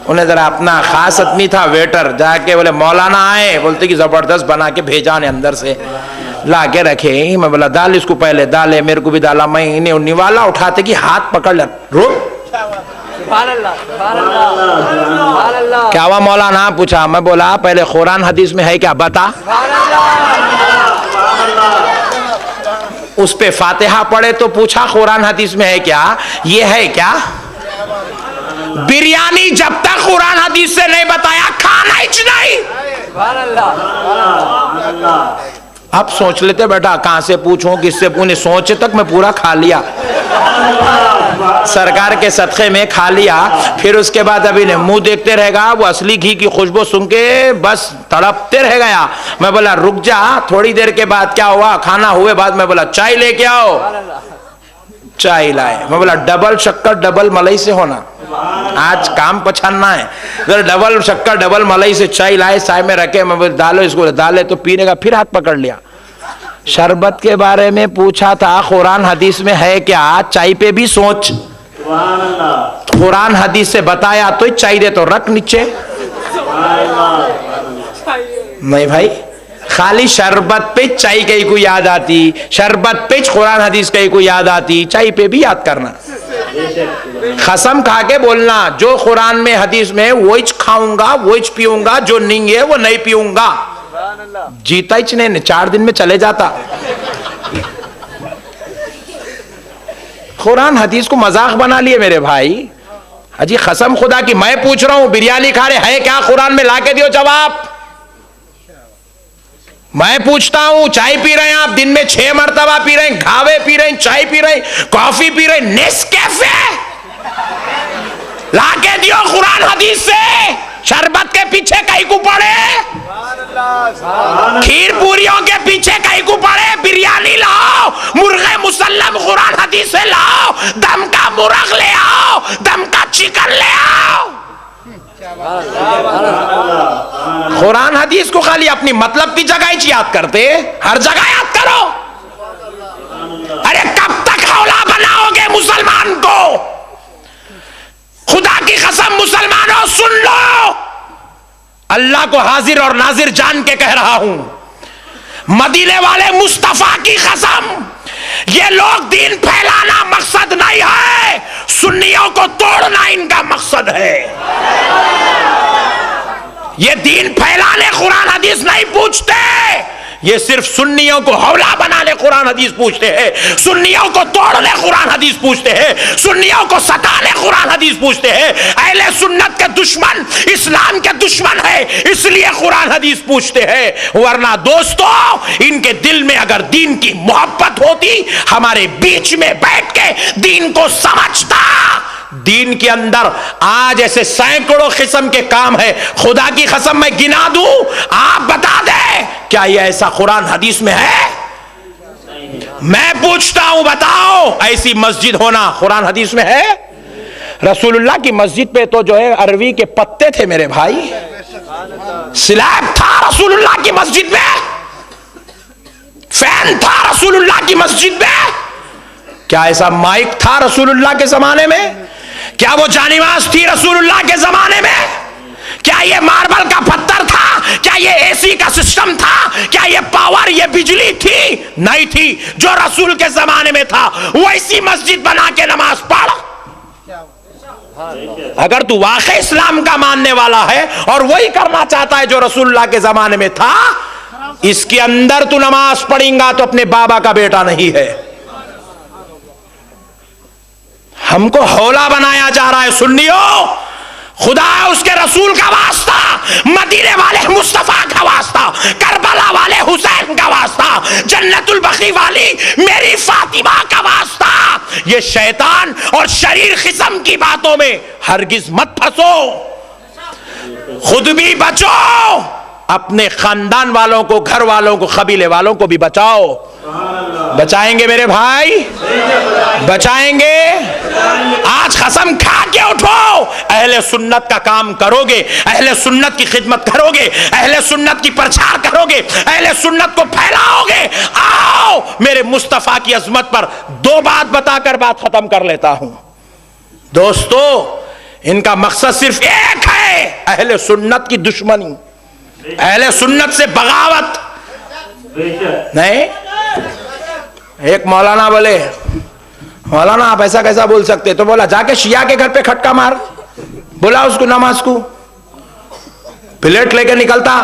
उन्हें जरा अपना खास आदमी था वेटर, जाके बोले मौलाना आए, बोलते कि जबरदस्त बना के भेजा ने अंदर से ला के रखे। मैं बोला दाल इसको, पहले दाले मेरे को भी डाला। मैं इन्हें निवाला उठाते कि हाथ पकड़ ले, रुक क्या हुआ मौलाना? पूछा। मैं बोला पहले कुरान हदीस में है क्या बता। उस पे फातिहा पढ़े तो पूछा कुरान हदीस में है क्या, ये है क्या? बिरयानी जब तक कुरान हदीस से नहीं बताया खाना ही नहीं। अब सोच लेते बेटा कहां से पूछूं, किससे पूछूं, सोचे तक मैं पूरा खा लिया, सरकार के सदक़े में खा लिया। फिर उसके बाद अभी ने मुंह देखते रहेगा, वो असली घी की खुशबू सुन के बस तड़पते रह गया। मैं बोला रुक जा, थोड़ी देर के बाद क्या हुआ, खाना हुए बाद मैं बोला चाय लेके आओ, चाय लाए। मैं बोला डबल शक्कर डबल मलाई से होना, आज काम पछानना है। अगर डबल शक्कर डबल मलाई से चाय लाए, चाय में रखे। मैं बोला डालो इसको, डाले तो पीने का, फिर हाथ पकड़ लिया। शरबत के बारे में पूछा था कुरान हदीस में है क्या, चाय पे भी सोच, कुरान हदीस से बताया तो चाय दे तो रख नीचे। नहीं भाई, खाली शरबत पे चाय कहीं को याद आती, शरबत पे कुरान हदीस कहीं को याद आती, चाय पे भी याद करना। कसम खा के बोलना जो कुरान में हदीस में वही खाऊंगा वही पीऊंगा, जो नहीं है वो नहीं पीऊंगा। जीता ही नहीं, 4 दिन में चले जाता। कुरान हदीस को मजाक बना लिए मेरे भाई। अजी कसम खुदा की मैं पूछ रहा हूं, बिरयानी खा रहे है क्या कुरान में, लाके दियो जवाब। मैं पूछता हूं, चाय पी रहे हैं आप, दिन में 6 मरतबा पी रहे हैं, घावे पी रहे हैं, चाय पी रहे हैं, कॉफी पी रहे हैं, नेस्कैफे लाके दियो कुरान हदीस से। शरबत के पीछे कहीं को पड़े, खीर पूरियों के पीछे कहीं को पड़े, बिरयानी लाओ, मुर्गे मुसल्लम कुरान हदीस से लाओ, दम का मुर्ग ले आओ, दम का चिकन ले आओ। कुरान हदीस को खाली अपनी मतलब की जगह ही याद करते, हर जगह याद करो। अरे कब तक हौला बनाओगे मुसलमान को? खुदा की कसम मुसलमानों सुन लो, अल्लाह को हाजिर और नाजिर जान के कह रहा हूं, मदीने वाले मुस्तफा की कसम, ये लोग दीन फैलाना मकसद नहीं है, सुन्नियों को तोड़ना इनका मकसद है। ये दीन फैलाने कुरान हदीस नहीं पूछते, ये सिर्फ सुन्नियों को हौला बनाने कुरान हदीस पूछते हैं, सुन्नियों को तोड़ने कुरान हदीस पूछते हैं, सुन्नियों को सताने कुरान हदीस पूछते हैं। अहले सुन्नत के दुश्मन इस्लाम के दुश्मन है, इसलिए कुरान हदीस पूछते हैं। वरना दोस्तों इनके दिल में अगर दीन की मोहब्बत होती, हमारे बीच में बैठ के दीन को समझता। दीन के अंदर आज ऐसे सैकड़ों किस्म के काम है, खुदा की कसम मैं गिना दूं, आप बता दें क्या ये ऐसा कुरान हदीस में है? मैं पूछता हूं, बताओ ऐसी मस्जिद होना कुरान हदीस में है? रसूलुल्लाह की मस्जिद पे तो जो है अरवी के पत्ते थे मेरे भाई, स्लैब था रसूलुल्लाह की मस्जिद में, फैन था रसूलुल्लाह की मस्जिद में। क्या ऐसा माइक था रसूलुल्लाह के जमाने में? क्या वो जानिमाज थी रसूलुल्लाह के जमाने में? क्या ये मार्बल का पत्थर था? क्या ये एसी का सिस्टम था? क्या ये पावर, ये बिजली थी? नहीं थी। जो रसूल के जमाने में था वैसी मस्जिद बना के नमाज पढ़। अगर तू वाकई इस्लाम का मानने वाला है और वही करना चाहता है जो रसूलुल्लाह के जमाने में था, इसके अंदर तू नमाज पढ़ेगा तो अपने बाबा का बेटा नहीं है। हमको हौला बनाया जा रहा है सुन्नियों, खुदा उसके रसूल का वास्ता, मदीने वाले मुस्तफा का वास्ता, करबला वाले हुसैन का वास्ता, जन्नतुल बकी वाली मेरी फातिमा का वास्ता। ये शैतान और शरीर किस्म की बातों में हरगिज मत फंसो, खुद भी बचो, अपने खानदान वालों को, घर वालों को, कबीले वालों को भी बचाओ। बचाएंगे मेरे भाई, बचाएंगे। आज कसम खा के उठो, अहले सुन्नत का काम करोगे, अहले सुन्नत की खिदमत करोगे, अहले सुन्नत की प्रचार करोगे, अहले सुन्नत को फैलाओगे। आओ मेरे मुस्तफा की अजमत पर 2 बात बताकर बात खत्म कर लेता हूं। दोस्तों इनका मकसद सिर्फ एक है, अहले सुन्नत की दुश्मनी, अहले सुन्नत से बगावत। नहीं, एक मौलाना बोले, मौलाना आप ऐसा कैसा बोल सकते? तो बोला जाके शिया के घर पे खटका मार, बोला उसको नमाज को, प्लेट लेके निकलता।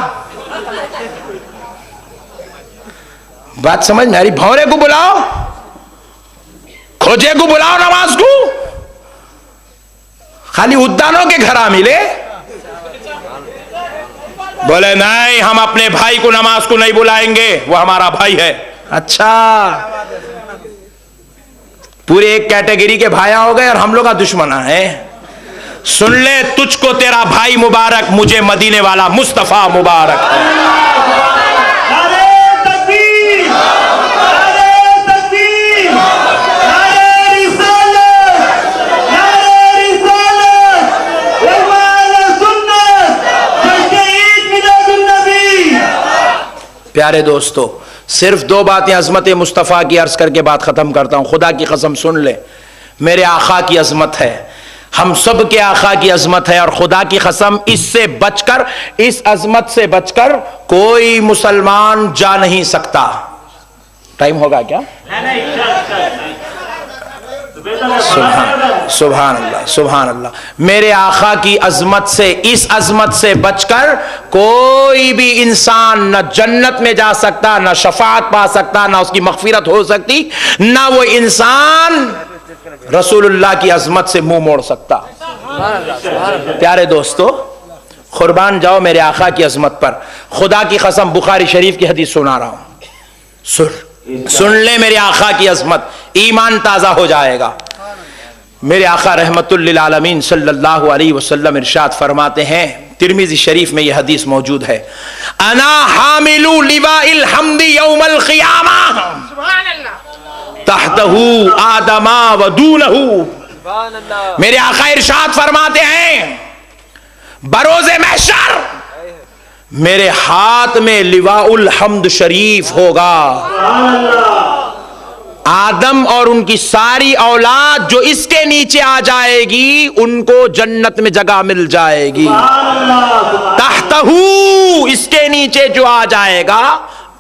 बात समझ में आ रही? भौरे को बुलाओ, खोजे को बुलाओ नमाज को, खाली उद्यानों के घर आ मिले। बोले नहीं, हम अपने भाई को नमाज को नहीं बुलाएंगे, वो हमारा भाई है। अच्छा, पूरे एक कैटेगरी के भाया हो गए और हम लोग का दुश्मना है। सुन ले, तुझको तेरा भाई मुबारक, मुझे मदीने वाला मुस्तफा मुबारक। प्यारे दोस्तों, सिर्फ 2 बातें अजमत मुस्तफ़ा की अर्ज करके बात ख़त्म करता हूँ। खुदा की कसम सुन ले, मेरे आका की अजमत है, हम सब के आका की अजमत है, और खुदा की कसम इससे बचकर, इस अजमत से बचकर कोई मुसलमान जा नहीं सकता। टाइम होगा क्या? सुभान सुभान अल्लाह सुभान अल्लाह। मेरे आका की अजमत से, इस अजमत से बचकर कोई भी इंसान न जन्नत में जा सकता, न शफाअत पा सकता, न उसकी मगफिरत हो सकती, न वो इंसान रसूलुल्लाह की अजमत से मुंह मोड़ सकता। प्यारे दोस्तों, कुर्बान जाओ मेरे आका की अजमत पर। खुदा की कसम बुखारी शरीफ की हदीस सुना रहा हूं, सुन ले मेरे आका की अजमत, ईमान ताजा हो जाएगा। मेरे आका रहमतुल लिल आलमीन सल्लल्लाहु अलैहि वसल्लम इरशाद फरमाते हैं, तिरमिजी शरीफ में यह हदीस मौजूद है, अना हामिलु लिवाइल हम्दी यौमल क़ियामा तहतहु आदमा व दूनहु। मेरे आका इरशाद फरमाते हैं, बरोज़े महशर मेरे हाथ में लिवाउल हम्द शरीफ होगा। आदम और उनकी सारी औलाद जो इसके नीचे आ जाएगी, उनको जन्नत में जगह मिल जाएगी। तहतहू, इसके नीचे जो आ जाएगा,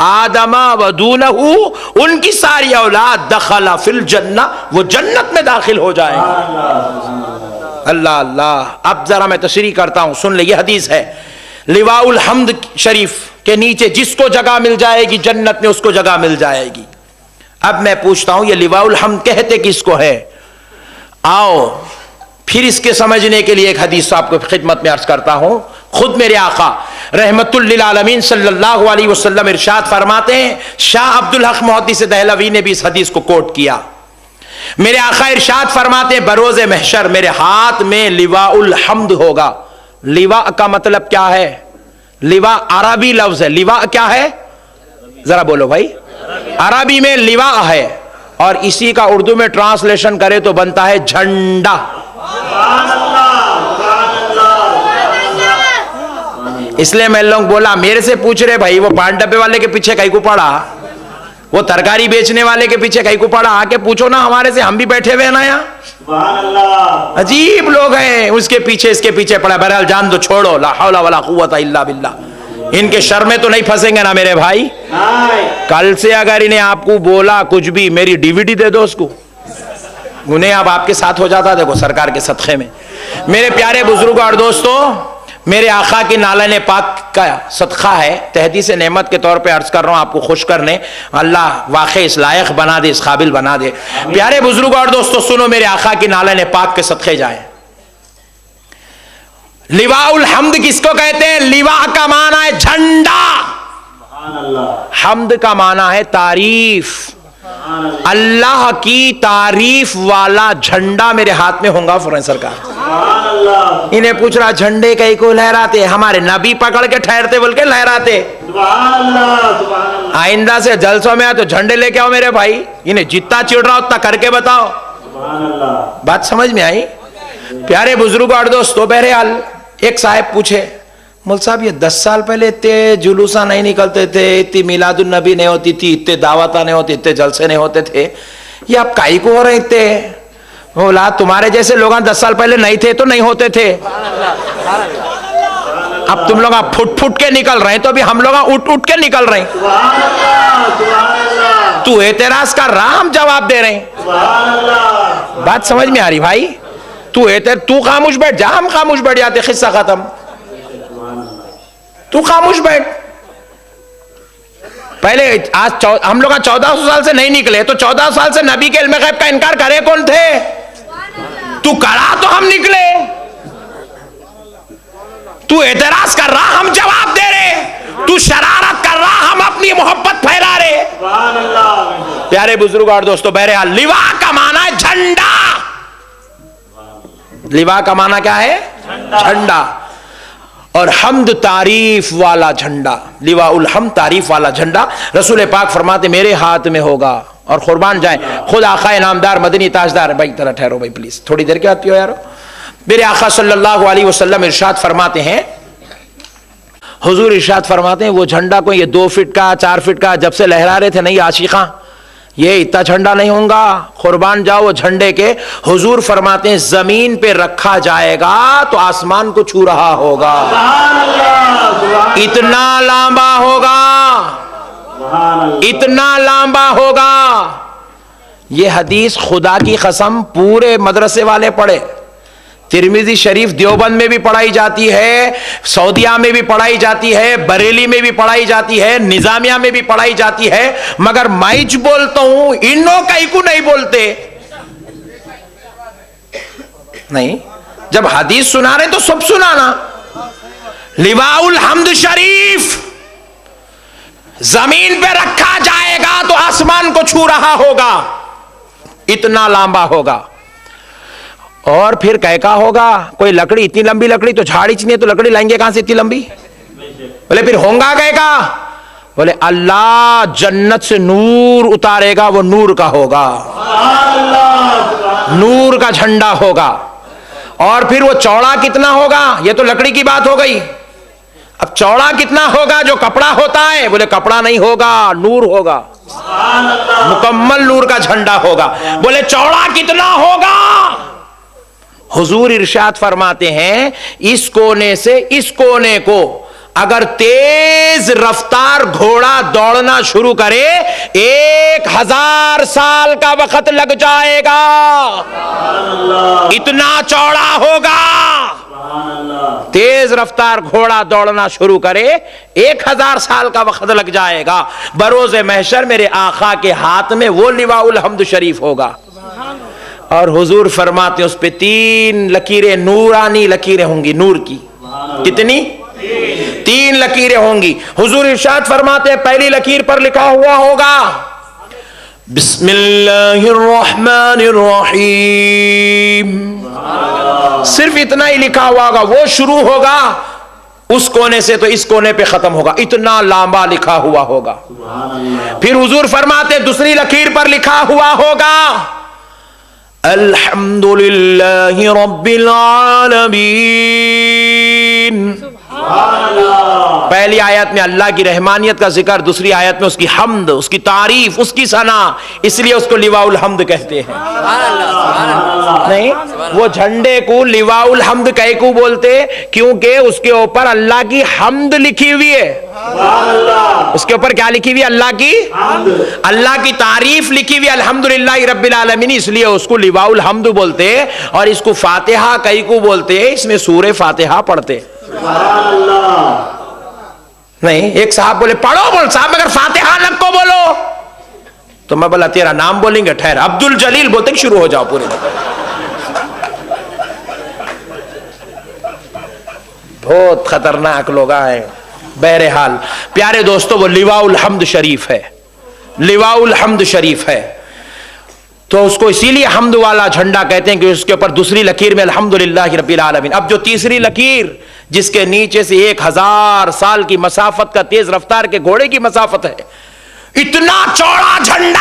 आदमा वदूनहू, उनकी सारी औलाद, दखला फिल जन्ना, वो जन्नत में दाखिल हो जाएगा। अल्लाह अल्लाह। अब जरा मैं तशरीह करता हूं, सुन ले। ये हदीस है, लिवाउल हम्द शरीफ के नीचे जिसको जगह मिल जाएगी जन्नत में, उसको जगह मिल जाएगी। अब मैं पूछता हूं, ये लिवाउल हम्द कहते किसको है? आओ फिर इसके समझने के लिए एक हदीस आपको खिदमत में अर्ज करता हूं। खुद मेरे आका रहमतुल लिल आलमीन सल्लल्लाहु अलैहि वसल्लम इरशाद फरमाते हैं, शाह अब्दुल हक मुहद्दिस दहलवी ने भी इस हदीस को कोट किया। मेरे आका इरशाद फरमाते हैं, बरोज़े महशर मेरे हाथ में लिवाउल हम्द होगा। लिवा का मतलब क्या है? लिवा अरबी लफ्ज है। लिवा क्या है? जरा बोलो भाई। अरबी में लिवा है, और इसी का उर्दू में ट्रांसलेशन करे तो बनता है झंडा। इसलिए मैं लोग बोला, मेरे से पूछ रहे भाई, वो पान डब्बे वाले के पीछे कहीं को पड़ा, वो तरकारी बेचने वाले के पीछे कहीं को पड़ा, आके पूछो ना हमारे से, हम भी बैठे हुए ना यहाँ। अजीब लोग हैं, उसके पीछे इसके पीछे पड़ा। बहरहाल जान दो, छोड़ो। ला हौला वला कुव्वता इल्ला बिल्लाह। इनके शर में तो नहीं फंसेंगे ना मेरे भाई। कल से अगर इन्हें आपको बोला कुछ भी, मेरी डीवीडी दे दो उसको, उन्हें अब आपके साथ हो जाता। देखो सरकार के सदक़े में। मेरे प्यारे बुजुर्ग और दोस्तों, मेरे आका की नालन पाक का सदका है, तहदीस नेमत के तौर पे अर्ज कर रहा हूं आपको खुश करने। अल्लाह वाकई इस लायक बना दे, इस काबिल बना दे। प्यारे बुजुर्ग और दोस्तों सुनो, मेरे आका की नालन पाक के सदके जाए। लिवाउल हम्द किसको कहते हैं? लिवा का माना है झंडा, हम्द का माना है तारीफ। अल्लाह की तारीफ वाला झंडा मेरे हाथ में होगा फौरन सरकार। इन्हें पूछ रहा, झंडे कहीं को लहराते? हमारे नबी पकड़ के ठहरते बोल के लहराते। आइंदा से जलसों में आ तो झंडे लेके आओ मेरे भाई। इन्हें जितना चिढ़ रहा उतना करके बताओ। बात समझ में आई? प्यारे बुजुर्ग और दोस्तों, बहरहाल एक साहब पूछे, मौल साहब ये 10 साल पहले इतने जुलूसा नहीं निकलते थे, इतनी मिलादुन नबी नहीं होती थी, इतने दावता नहीं होती, इतने जलसे नहीं होते थे, ये आप काई को हो रहे थे? बोला, तुम्हारे जैसे लोग 10 साल पहले नहीं थे तो नहीं होते थे। अब तुम लोग फुट फुट के निकल रहे हैं, तो अभी हम लोग उठ उठ के निकल रहे हैं। तू एतराज कर रहा, हम जवाब दे रहे हैं। बात समझ में आ रही भाई? तू खामोश बैठ जा, हम खामोश बैठ जाते, किस्सा खत्म। तू खामोश बैठ। पहले आज हम लोग 1400 साल से नहीं निकले, तो 14 साल से नबी के इल्म गैब का इनकार करे कौन थे? तू करा तो हम निकले। तू एतराज कर रहा, हम जवाब दे रहे। तू शरारत कर रहा, हम अपनी मोहब्बत फैला रहे। प्यारे बुजुर्ग और दोस्तों, बहरहाल लिवा का माना है झंडा। लिवा का माना क्या है? झंडा। और हम्द तारीफ वाला झंडा, लिवाउल हम्द तारीफ वाला झंडा। रसूल पाक फरमाते मेरे हाथ में होगा। और कुर्बान जाए खुद आका नामदार मदनी ताजदार। भाई तरह ठहरो भाई प्लीज, थोड़ी देर के आती हो यार। मेरे आका सल्लल्लाहु अलैहि वसल्लम इरशाद फरमाते हैं, हुजूर इरशाद फरमाते हैं, वो झंडा कोई ये 2 फीट का 4 फीट का जब से लहरा रहे थे नहीं आशिका, ये इतना झंडा नहीं होगा, कुर्बान जाओ वो झंडे के। हुजूर फरमाते हैं जमीन पे रखा जाएगा तो आसमान को छू रहा होगा, इतना लंबा होगा, इतना लंबा होगा। ये हदीस खुदा की कसम पूरे मदरसे वाले पढ़े। तिरमिजी शरीफ देवबंद में भी पढ़ाई जाती है, सऊदिया में भी पढ़ाई जाती है, बरेली में भी पढ़ाई जाती है, निजामिया में भी पढ़ाई जाती है, मगर मैं बोलता हूं इन्नो कहीं को नहीं बोलते। नहीं, जब हदीस सुना रहे तो सब सुनाना। लिवाउल हम्द शरीफ जमीन पे रखा जाएगा तो आसमान को छू रहा होगा, इतना लंबा होगा। और फिर कैका होगा, कोई लकड़ी, इतनी लंबी लकड़ी तो झाड़ी चाहिए, तो लकड़ी लाएंगे कहां से इतनी लंबी? बोले फिर होगा कैका? बोले अल्लाह जन्नत से नूर उतारेगा, वो नूर का होगा, नूर का झंडा होगा। और फिर वो चौड़ा कितना होगा? ये तो लकड़ी की बात हो गई। अब चौड़ा कितना होगा? जो कपड़ा होता है, बोले कपड़ा नहीं होगा, नूर होगा, मुकम्मल नूर का झंडा होगा। बोले चौड़ा कितना होगा? हुजूर इरशाद फरमाते हैं इस कोने से इस कोने को अगर तेज रफ्तार घोड़ा दौड़ना शुरू करे 1000 साल का वक्त लग जाएगा, इतना चौड़ा होगा। तेज रफ्तार घोड़ा दौड़ना शुरू करे 1000 साल का वक्त लग जाएगा। बरोज़े महशर मेरे आका के हाथ में वो लिवाउल हम्द शरीफ होगा। और हुजूर फरमाते उस पे 3 लकीरें, नूरानी लकीरें होंगी, नूर की। कितनी? 3 लकीरें होंगी। हुजूर इरशाद फरमाते हैं पहली लकीर पर लिखा हुआ होगा बिस्मिल्लाहिर्रहमानिर्रहीम, सिर्फ इतना ही लिखा हुआ होगा। वो शुरू होगा उस कोने से तो इस कोने पे खत्म होगा, इतना लंबा लिखा हुआ होगा। फिर हुजूर फरमाते दूसरी लकीर पर लिखा हुआ होगा अल्हम्दुलिल्लाहि रब्बिल आलमीन। पहली आयत में अल्लाह की रहमानियत का जिक्र, दूसरी आयत में उसकी हम्द, उसकी तारीफ, उसकी सना, इसलिए उसको लिवाउल हम्द कहते हैं। नहीं, वो झंडे को लिवाउल हम्द कह को बोलते क्योंकि उसके ऊपर अल्लाह की हम्द लिखी हुई है। उसके ऊपर क्या लिखी हुई? अल्लाह की, अल्लाह की तारीफ लिखी हुई, अल्हम्दुलिल्लाहि रब्बिल आलमीन, इसलिए उसको लिवाउल हम्द बोलते। और इसको फातिहा कई को बोलते, इसमें सूरे फातिहा पढ़ते। नहीं, एक साहब बोले पढ़ो, बोल साहब मगर फातिहा लग को बोलो, तो मैं बोला तेरा नाम बोलेंगे, ठहर, अब्दुल जलील बोलते शुरू हो जाओ पूरे। बहुत खतरनाक लोग आए। बहरहाल प्यारे दोस्तों, वो लिवाउल हम्द शरीफ है, लिवाउल हम्द शरीफ है। तो उसको इसीलिए हम्द वाला झंडा कहते हैं कि उसके ऊपर दूसरी लकीर में अल्हम्दुलिल्लाहि रब्बिल आलमीन। अब जो तीसरी लकीर जिसके नीचे से 1000 साल की मसाफत का तेज रफ्तार के घोड़े की मसाफत है, इतना चौड़ा झंडा,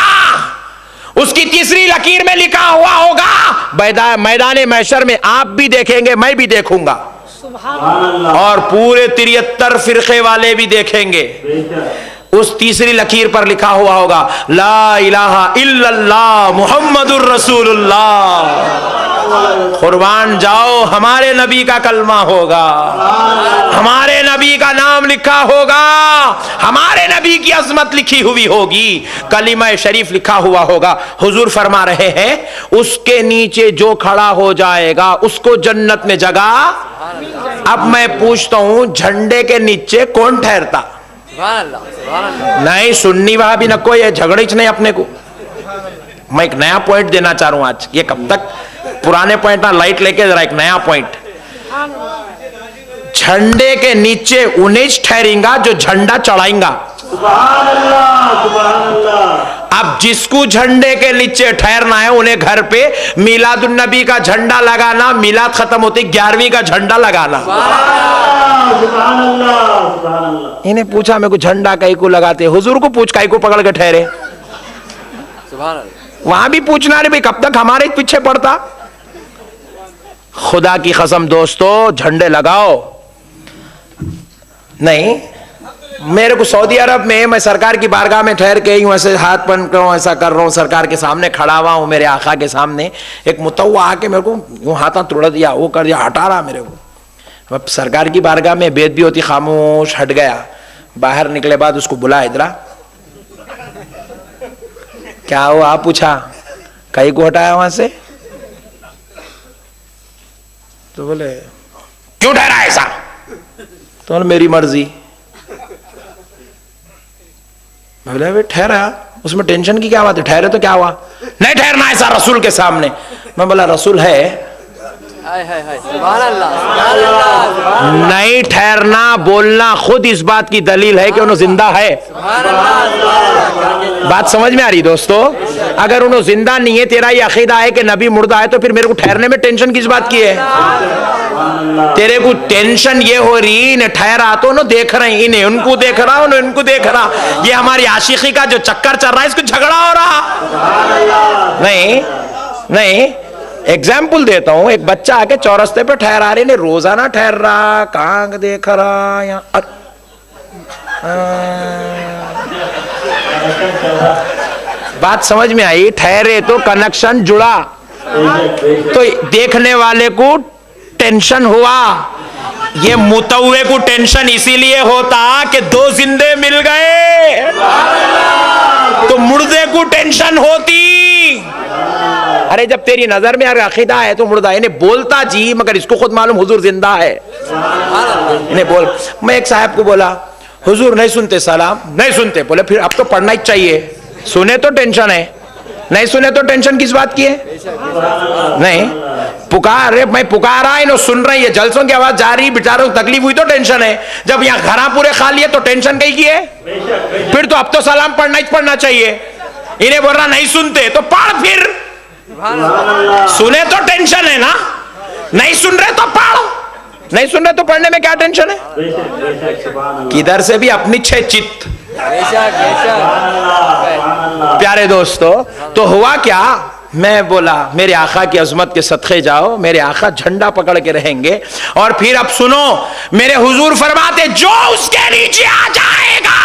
उसकी तीसरी लकीर में लिखा हुआ होगा मैदान महशर में आप भी देखेंगे, मैं भी देखूंगा, और पूरे 73 फिरके वाले भी देखेंगे। उस तीसरी लकीर पर लिखा हुआ होगा ला इलाहा इल्लल्लाह मुहम्मदुर रसूलुल्लाह। कुर्बान जाओ, हमारे नबी का कलमा होगा, हमारे नबी का नाम लिखा होगा, हमारे नबी की अजमत लिखी हुई होगी, कलिमा शरीफ लिखा हुआ होगा। हुजूर फरमा रहे हैं उसके नीचे जो खड़ा हो जाएगा उसको जन्नत में जगह। अब मैं पूछता हूं झंडे के नीचे कौन ठहरता? नहीं, सुन्नी वहां भी न कोई है, झगड़े नहीं अपने को। मैं एक नया पॉइंट देना चाह रहा हूं आज, ये कब तक पुराने पॉइंट ना लाइट लेके, जरा एक नया पॉइंट। झंडे के नीचे उन्हें ठहरेगा जो झंडा चढ़ाएगा। अब जिसको झंडे के नीचे ठहरना है उन्हें घर पे मिलादुन नबी का झंडा लगाना, मिलाद खत्म होते 11वीं का झंडा लगाना। इन्हें पूछा मेरे को झंडा कई को लगाते, हुजूर को पूछ कई को पकड़ के ठहरे। वहां भी पूछना रे भाई कब तक हमारे पीछे पड़ता। खुदा की कसम दोस्तों, झंडे लगाओ। नहीं, मेरे को सऊदी अरब में मैं सरकार की बारगाह में ठहर के यूं ऐसे हाथ बन कर ऐसा कर रहा हूँ, सरकार के सामने खड़ा हुआ हूँ, मेरे आका के सामने एक मुतव्वा आके मेरे को यूं हाथ तोड़ दिया, वो कर दिया, हटा रहा मेरे को। अब सरकार की बारगाह में बेद भी होती, खामोश हट गया। बाहर निकले बाद उसको बुला, इधरा क्या हुआ, आप पूछा कहीं को हटाया वहां से? तो बोले क्यों ठहरा ऐसा? तो बोले मेरी मर्जी। मैं बोला ठहरा, उसमें टेंशन की क्या बात है, ठहरे तो क्या हुआ? नहीं ठहरना ऐसा रसूल के सामने। मैं बोला रसूल है, नहीं ठहरना बोलना खुद इस बात की दलील है कि उन्होंने जिंदा है। बात समझ में आ रही दोस्तों? अगर उन्होंने जिंदा नहीं है, तेरा ये अकीदा है कि नबी मुर्दा है, तो फिर मेरे को ठहरने में टेंशन किस बात की है? तेरे को टेंशन ये हो रही, इन्हें ठहरा तो न देख रहे, इन्हें उनको देख रहा, उन्हें उनको देख रहा। ये हमारी आशिकी का जो चक्कर चल रहा है, इसको झगड़ा हो रहा नहीं। नहीं, एग्जाम्पल देता हूं, एक बच्चा आके चौरस्ते पे ठहरा रहे, ने रोजाना ठहर रहा, कहां देख रहा, यहाँ बात समझ में आई? ठहरे तो कनेक्शन जुड़ा, तो देखने वाले को टेंशन हुआ। ये मुतव्वे को टेंशन इसीलिए होता कि दो जिंदे मिल गए, तो मुर्दे को टेंशन होती। अरे जब तेरी नजर में अकीदा है तो मुर्दा, इन्हें बोलता जी, मगर इसको खुद मालूम हुजूर जिंदा है। इन्हें बोल, मैं एक साहब को बोला हुजूर नहीं सुनते सलाम, नहीं सुनते। बोले फिर अब तो पढ़ना ही चाहिए, सुने तो टेंशन है, नहीं सुने तो टेंशन किस बात की है? नहीं पुकार रे, मैं पुकारा, इन्हों सुन रही है, जलसों की आवाज जा रही, बेचारों को तकलीफ हुई तो टेंशन है। जब यहाँ घरा पूरे खा लिए तो टेंशन कहीं की है? फिर तो अब तो सलाम पढ़ना ही पढ़ना चाहिए। इन्हें बोल रहा नहीं सुनते, तो पढ़ फिर। सुने तो टेंशन है ना, नहीं सुन रहे तो पढ़, नहीं सुन रहे तो पढ़ने में क्या टेंशन है? किधर से भी अपनी छह चित्त। प्यारे दोस्तों, तो हुआ क्या? मैं बोला मेरे आका की अजमत के सदक़े जाओ, मेरे आका झंडा पकड़ के रहेंगे। और फिर अब सुनो, मेरे हुजूर फरमाते जो उसके नीचे आ जाएगा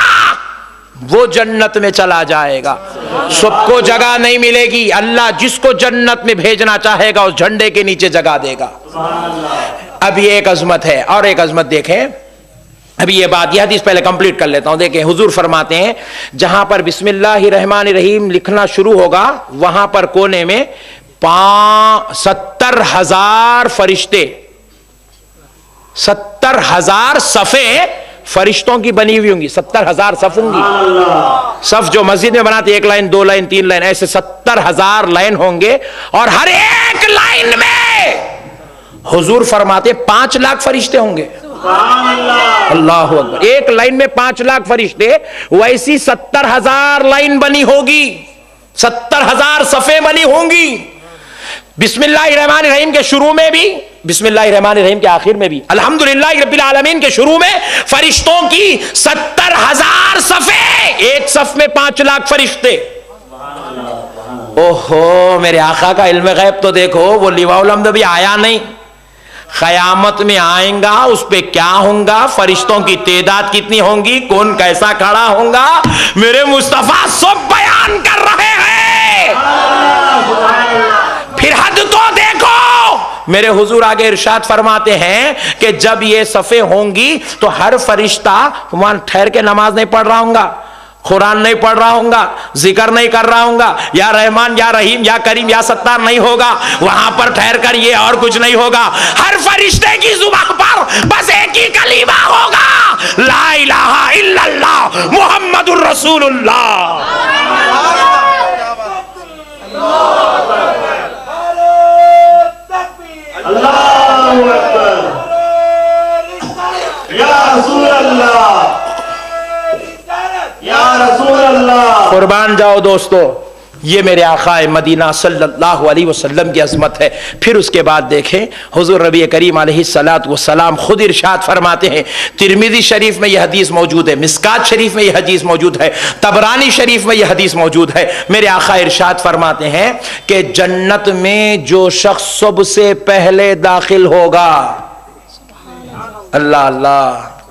वो जन्नत में चला जाएगा। सबको जगह नहीं मिलेगी, अल्लाह जिसको जन्नत में भेजना चाहेगा उस झंडे के नीचे जगह देगा। अब ये एक अजमत है, और एक अजमत देखें। अभी ये बात, यह हदीस पहले कंप्लीट कर लेता हूं। देखें, हुजूर फरमाते हैं जहां पर बिस्मिल्लाहिर्रहमानिर्रहीम लिखना शुरू होगा, वहां पर कोने में 70,000 फरिश्ते, 70,000 सफ़े फरिश्तों की बनी हुई होंगी। 70,000 सफ होंगी। सफ जो मस्जिद में बनाते, एक लाइन, दो लाइन, तीन लाइन, ऐसे 70,000 लाइन होंगे। और हर एक लाइन में हुजूर फरमाते 5 लाख फरिश्ते होंगे। अल्लाह अकबर। एक लाइन में 5 लाख फरिश्ते, वैसी 70,000 लाइन बनी होगी, 70,000 सफ़े बनी होंगी। बिस्मिल्लाहिर्रहमानिर्रहीम के शुरू में भी, बिस्मिल्लाहिर्रहमानिर्रहीम के आखिर में भी, अल्हम्दुलिल्लाह रब्बिल आलमीन के शुरू में फरिश्तों की 70,000 सफ़े, एक सफ में 5 लाख फरिश्ते। ओहो, मेरे आका का इल्म गैब तो देखो, वो लिवाउल हम्द भी आया नहीं, क़यामत में आएगा, उस पे क्या होगा, फरिश्तों की तादाद कितनी होंगी, कौन कैसा खड़ा होगा, मेरे मुस्तफा सब बयान कर रहे हैं। फिर हद तो देखो, मेरे हुजूर आगे इरशाद फरमाते हैं कि जब ये सफ़े होंगी तो हर फरिश्ता वहां ठहर के नमाज नहीं पढ़ रहा होगा, कुरान नहीं पढ़ रहा होगा, जिक्र नहीं कर रहा होगा, या रहमान या रहीम या करीम या सत्तार नहीं होगा, वहां पर ठहर कर ये और कुछ नहीं होगा। हर फरिश्ते की जुबान पर बस एक ही कलीमा होगा, ला इलाहा इल्लल्लाह मुहम्मदुर रसूलुल्लाह। अल्लाहु अकबर, या रसूल अल्लाह, या रसूल अल्लाह। कुर्बान जाओ दोस्तों, ये मेरे आका मदीना सल्लल्लाहु अलैहि वसल्लम की अजमत है। फिर उसके बाद देखें, हुजूर नबी करीम अलैहिस्सलातु वस्सलाम खुद इरशाद फरमाते हैं, तिरमिज़ी शरीफ में यह हदीस मौजूद है, मिस्कात शरीफ में यह हदीस मौजूद है, तबरानी शरीफ में यह हदीस मौजूद है। मेरे आका इरशाद फरमाते हैं कि जन्नत में जो शख्स सबसे पहले दाखिल होगा, अल्लाह अल्लाह,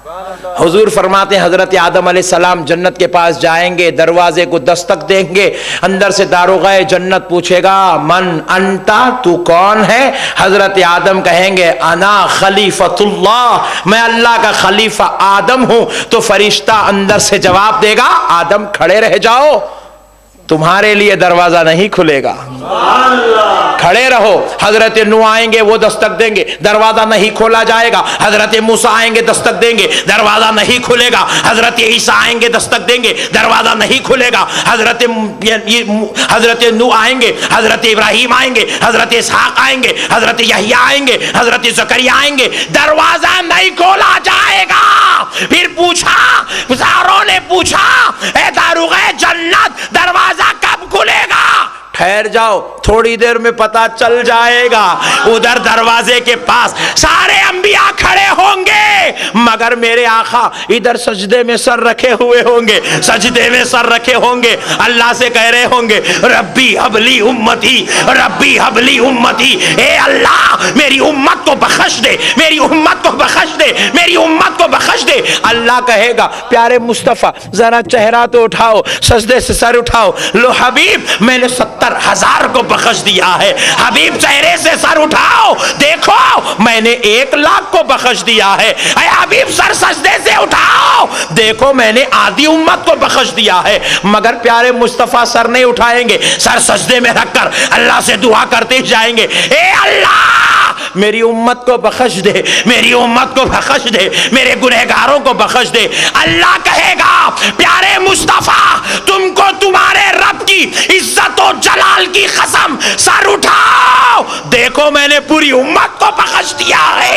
हुजूर फरमाते हैं हजरत आदम अलैहिस्सलाम जन्नत के पास जाएंगे, दरवाजे को दस्तक देंगे, अंदर से दारोगाए जन्नत पूछेगा मन अंता, तू कौन है? हजरत आदम कहेंगे अना खलीफतुल्लाह, मैं अल्लाह का खलीफा आदम हूं। तो फरिश्ता अंदर से जवाब देगा आदम खड़े रह जाओ, तुम्हारे लिए दरवाजा नहीं खुलेगा, खड़े रहो। हजरत नूह आएंगे, वो दस्तक देंगे, दरवाजा नहीं खोला जाएगा। हजरत मूसा आएंगे, दस्तक देंगे, दरवाजा नहीं खुलेगा। हजरत ईसा आएंगे, दस्तक देंगे, दरवाजा नहीं खुलेगा। हजरत नूह आएंगे, हजरत इब्राहिम आएंगे, हजरत इसहाक आएंगे, हजरत यहया आएंगे, हजरत जकरिया आएंगे, दरवाजा नहीं खोला जाएगा। फिर पूछा, सारों ने पूछा, ए दारुग़े जन्नत दरवाजा कब खुलेगा? ठहर जाओ, थोड़ी देर में पता चल जाएगा। उधर दरवाजे के पास सारे अंबिया खड़े होंगे, मगर मेरे आका इधर सजदे में सर रखे हुए होंगे, सजदे में सर रखे होंगे, अल्लाह से कह रहे होंगे रब्बी हबली उम्मती, रब्बी हबली उम्मती, ए अल्लाह मेरी उम्मत को बख्श दे, मेरी उम्मत को बख्श दे, मेरी उम्मत को बख्श दे। अल्लाह कहेगा प्यारे मुस्तफा जरा चेहरा तो उठाओ, सजदे से सर उठाओ। लो हबीब मैंने 70,000 को बख्श दिया है। हबीब चेहरे से सर उठाओ, देखो मैंने 1,00,000 को बख्श दिया है। अरे हबीब सर सजदे से उठाओ, देखो मैंने आधी उम्मत को बख्श दिया है। मगर प्यारे मुस्तफा सर नहीं उठाएंगे, सर सजदे में रखकर अल्लाह से दुआ करते जाएंगे, ए अल्लाह मेरी उम्मत को बख्श दे, मेरी उम्मत को बख्श दे, मेरे गुनहगारों को बख्श दे। अल्लाह कहेगा प्यारे मुस्तफा तुमको तुम्हारे रब की इज्जत और जलाल की कसम सर उठाओ, देखो मैंने पूरी उम्मत को बख्श दिया है।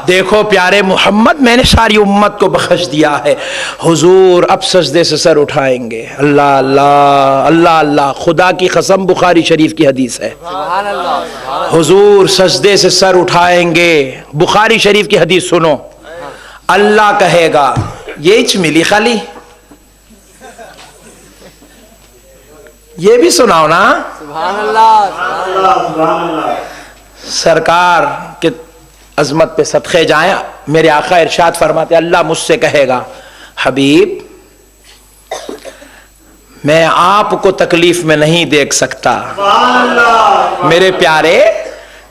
देखो प्यारे मोहम्मद मैंने सारी उम्मत को बख्श दिया है। हुजूर अब सजदे से सर उठाएंगे, अल्लाह अल्लाह अल्लाह अल्लाह, खुदा की कसम बुखारी शरीफ की हदीस है। हुजूर सजदे से सर उठाएंगे, बुखारी शरीफ की हदीस सुनो। अल्लाह कहेगा ये मिली खाली, ये भी सुनाओ ना। सुभान अल्लाह। सरकार के अजमत पे सदक़े जाएं, मेरे आका इरशाद फरमाते अल्लाह मुझसे कहेगा हबीब मैं आपको तकलीफ में नहीं देख सकता, मेरे प्यारे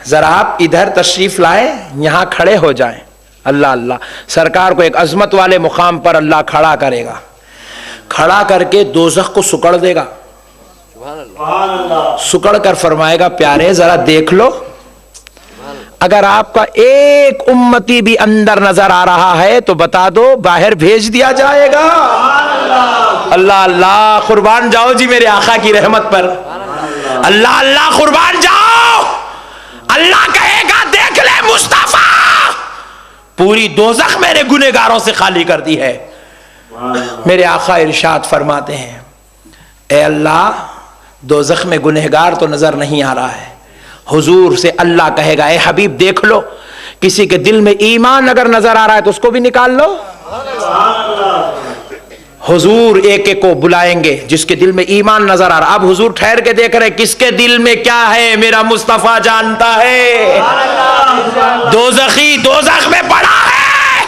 जरा आप इधर तशरीफ लाएं, यहां खड़े हो जाएं। अल्लाह अल्लाह, सरकार को एक अजमत वाले मुकाम पर अल्लाह खड़ा करेगा, खड़ा करके दोज़ख को सुकड़ देगा, सुकड़ कर फरमाएगा प्यारे जरा देख लो, अगर आपका एक उम्मती भी अंदर नजर आ रहा है तो बता दो, बाहर भेज दिया जाएगा। अल्लाह अल्लाह, कुर्बान जाओ जी मेरे आका की रहमत पर। अल्लाह अल्लाह, कुर्बान जाओ। अल्लाह कहेगा देख ले मुस्तफा, पूरी दोज़ख मैंने गुनहगारों से खाली कर दी है। मेरे आका इरशाद फरमाते हैं ए अल्लाह दोज़ख में गुनहगार तो नजर नहीं आ रहा है। हुजूर से अल्लाह कहेगा ए हबीब देख लो, किसी के दिल में ईमान अगर नजर आ रहा है तो उसको भी निकाल लो। हुजूर एक एक को बुलाएंगे जिसके दिल में ईमान नजर आ रहा। अब हुजूर ठहर के देख रहे किसके दिल में क्या है, मेरा मुस्तफा जानता है। दोज़खी दोज़ख में पड़ा है,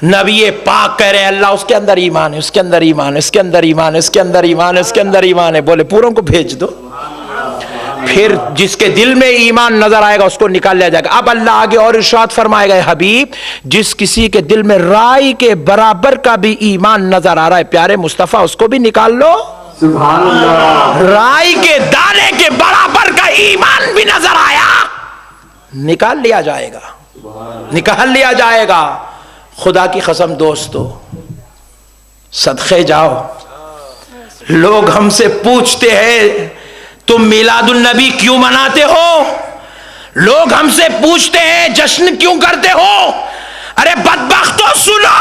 नबी पाक कह रहे अल्लाह उसके अंदर ईमान है, उसके अंदर ईमान है, उसके अंदर ईमान है, उसके अंदर ईमान है, उसके अंदर ईमान है। बोले पूरों को भेज दो। फिर जिसके दिल में ईमान नजर आएगा उसको निकाल लिया जाएगा। अब अल्लाह आगे और इरशाद फरमाएगा हबीब जिस किसी के दिल में राई के बराबर का भी ईमान नजर आ रहा है प्यारे मुस्तफा उसको भी निकाल लो। सुभान अल्लाह। राई के दाने के बराबर का ईमान भी नजर आया, निकाल लिया जाएगा, निकाल लिया जाएगा। खुदा की कसम दोस्तों सदक़े जाओ, लोग हमसे पूछते हैं तुम मिलादुन नबी क्यों मनाते हो, लोग हमसे पूछते हैं जश्न क्यों करते हो। अरे बदबख्तों सुनो,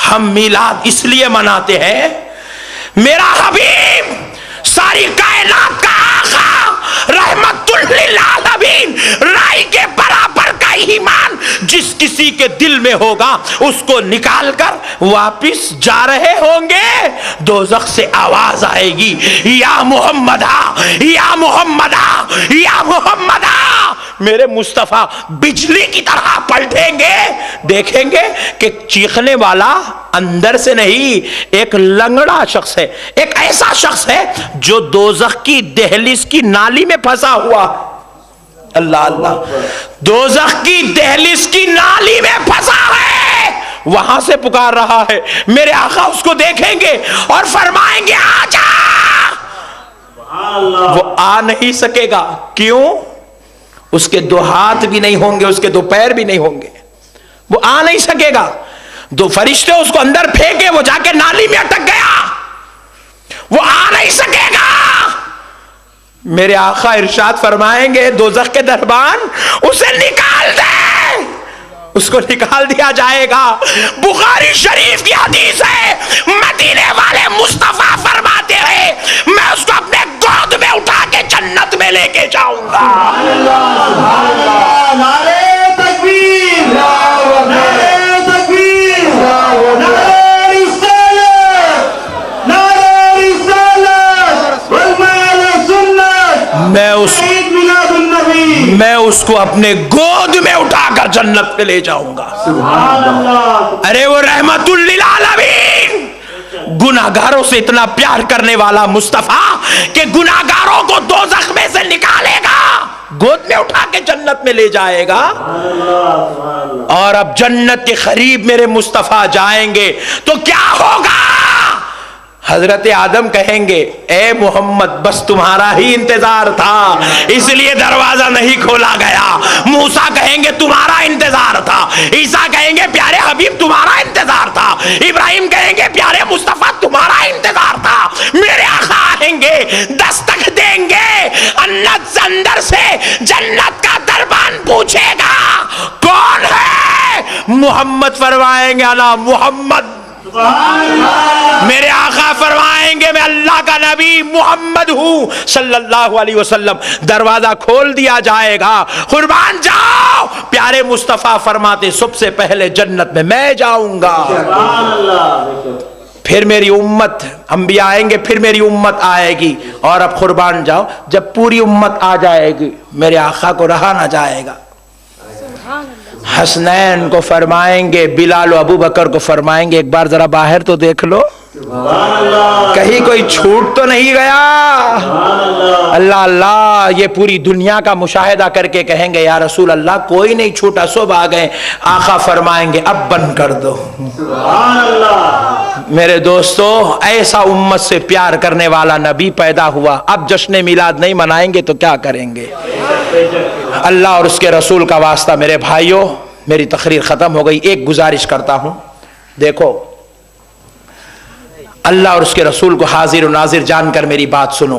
हम मिलाद इसलिए मनाते हैं मेरा हबीब सारी कायनात का आका रहमतुल लिल आलमीन राई के बराबर का ईमान जिस किसी के दिल में होगा उसको निकाल कर वापिस जा रहे होंगे, दोज़ख से आवाज आएगी, या मोहम्मदा, या मोहम्मदा, या मोहम्मदा। मेरे मुस्तफा बिजली की तरह पलटेंगे, देखेंगे कि चीखने वाला अंदर से नहीं, एक लंगड़ा शख्स है, एक ऐसा शख्स है जो दोज़ख की दहलीज की नाली में फंसा हुआ। अल्लाह अल्लाह, दोज़ख की दहलीज की नाली में फंसा है, वहां से पुकार रहा है। मेरे आका उसको देखेंगे और फरमाएंगे आजा। वो आ नहीं सकेगा, क्यों? उसके दो हाथ भी नहीं होंगे, उसके दो पैर भी नहीं होंगे, वो आ नहीं सकेगा। दो फरिश्ते उसको अंदर फेंके, वो जाके नाली में अटक गया, वो आ नहीं सकेगा। मेरे आका इरशाद फरमाएंगे दोज़ख के दरबान, उसे निकाल दे। उसको निकाल दिया जाएगा। बुखारी शरीफ की हदीस है, मदीने वाले मुस्तफा फरमाते हैं, मैं उसको अपने गोद में उठा के जन्नत में लेके जाऊंगा। नारे तकबीर, नारे तकबीर, नारे रिसालत, नारे रिसालत, वल सुन्नत। मैं उसको अपने गोद में उठाकर जन्नत में ले जाऊंगा। अरे वो रहमतुल लिल आलमीन, गुनाहगारों से इतना प्यार करने वाला मुस्तफा कि गुनाहगारों को दोज़ख में से निकालेगा, गोद में उठा के जन्नत में ले जाएगा। और अब जन्नत के करीब मेरे मुस्तफा जाएंगे तो क्या होगा? हजरत आदम कहेंगे, ए मोहम्मद बस तुम्हारा ही इंतजार था, इसलिए दरवाजा नहीं खोला गया। मूसा कहेंगे तुम्हारा इंतजार था। ईसा कहेंगे प्यारे हबीब तुम्हारा इंतजार था। इब्राहिम कहेंगे प्यारे मुस्तफा तुम्हारा इंतजार था। मेरे आका आएंगे, दस्तक देंगे, अंदर से जन्नत का दरबान पूछेगा कौन है? मोहम्मद फरमाएंगे अला मोहम्मद। मेरे आका फरमाएंगे मैं अल्लाह का नबी मोहम्मद हूं सल्लल्लाहु अलैहि वसल्लम। दरवाजा खोल दिया जाएगा, कुर्बान जाओ। प्यारे मुस्तफा फरमाते सबसे पहले जन्नत में मैं जाऊंगा, फिर मेरी उम्मत, अंबिया आएंगे, फिर मेरी उम्मत आएगी, और अब कुर्बान जाओ। जब पूरी उम्मत आ जाएगी मेरे आका को रहा ना जाएगा। हसनैन को फरमाएंगे, बिलाल और अबू बकर को फरमाएंगे एक बार जरा बाहर तो देख लो, कहीं कोई छूट तो नहीं गया। अल्लाह अल्लाह, ये पूरी दुनिया का मुशाहिदा करके कहेंगे या रसूल अल्लाह कोई नहीं छूटा, सब आ गए। आका फरमाएंगे अब बंद कर दो। मेरे दोस्तों, ऐसा उम्मत से प्यार करने वाला नबी पैदा हुआ। अब जश्न मिलाद नहीं मनाएंगे तो क्या करेंगे? अल्लाह और उसके रसूल का वास्ता मेरे भाइयों, मेरी तकरीर खत्म हो गई। एक गुजारिश करता हूं, देखो अल्लाह और उसके रसूल को हाजिर और नाजिर जानकर मेरी बात सुनो।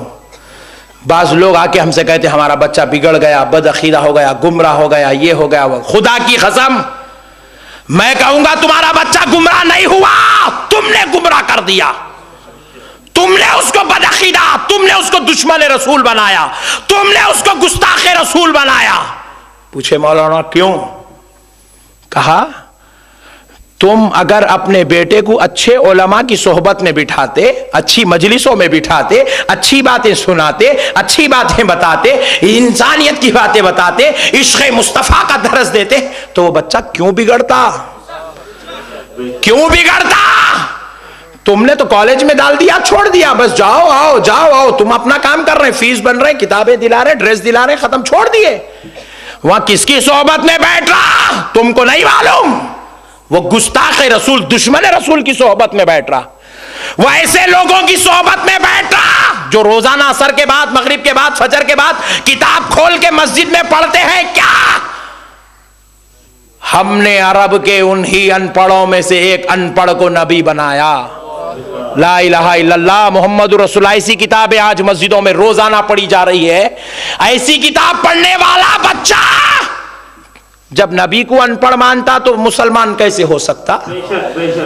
बाज लोग आके हमसे कहते हमारा बच्चा बिगड़ गया, बदअकीदा हो गया, गुमराह हो गया, ये हो गया वो। खुदा की कसम मैं कहूंगा तुम्हारा बच्चा गुमराह नहीं हुआ, तुमने गुमराह कर दिया। तुमने उसको बदअकीदा, तुमने उसको दुश्मन रसूल बनाया, तुमने उसको गुस्ताखे रसूल बनाया। पूछे मौलाना क्यों? कहा तुम अगर अपने बेटे को अच्छे उलमा की सोहबत में बिठाते, अच्छी मजलिसों में बिठाते, अच्छी बातें सुनाते, अच्छी बातें बताते, इंसानियत की बातें बताते, इश्क़ मुस्तफ़ा का दर्स देते, तो वो बच्चा क्यों बिगड़ता? क्यों बिगड़ता? तुमने तो कॉलेज में डाल दिया, छोड़ दिया, बस जाओ आओ जाओ आओ, तुम अपना काम कर रहे हैं, फीस बन रहे, किताबें दिला रहे, ड्रेस दिला रहे, खत्म, छोड़ दिए। वहां किसकी सोहबत में बैठ रहा तुमको नहीं मालूम। वो गुस्ताख रसूल, दुश्मन रसूल की सोहबत में बैठ रहा, वो ऐसे लोगों की सोहबत में बैठ रहा जो रोजाना असर के बाद, मगरिब के बाद, फजर के बाद किताब खोल के मस्जिद में पढ़ते हैं। क्या हमने अरब के उन्हीं अनपढ़ों में से एक अनपढ़ को नबी बनाया? ला इलाहा इल्लल्लाह मोहम्मद रसूलुल्लाह। ऐसी किताबें आज मस्जिदों में रोजाना पढ़ी जा रही है। ऐसी किताब पढ़ने वाला बच्चा जब नबी को अनपढ़ मानता तो मुसलमान कैसे हो सकता?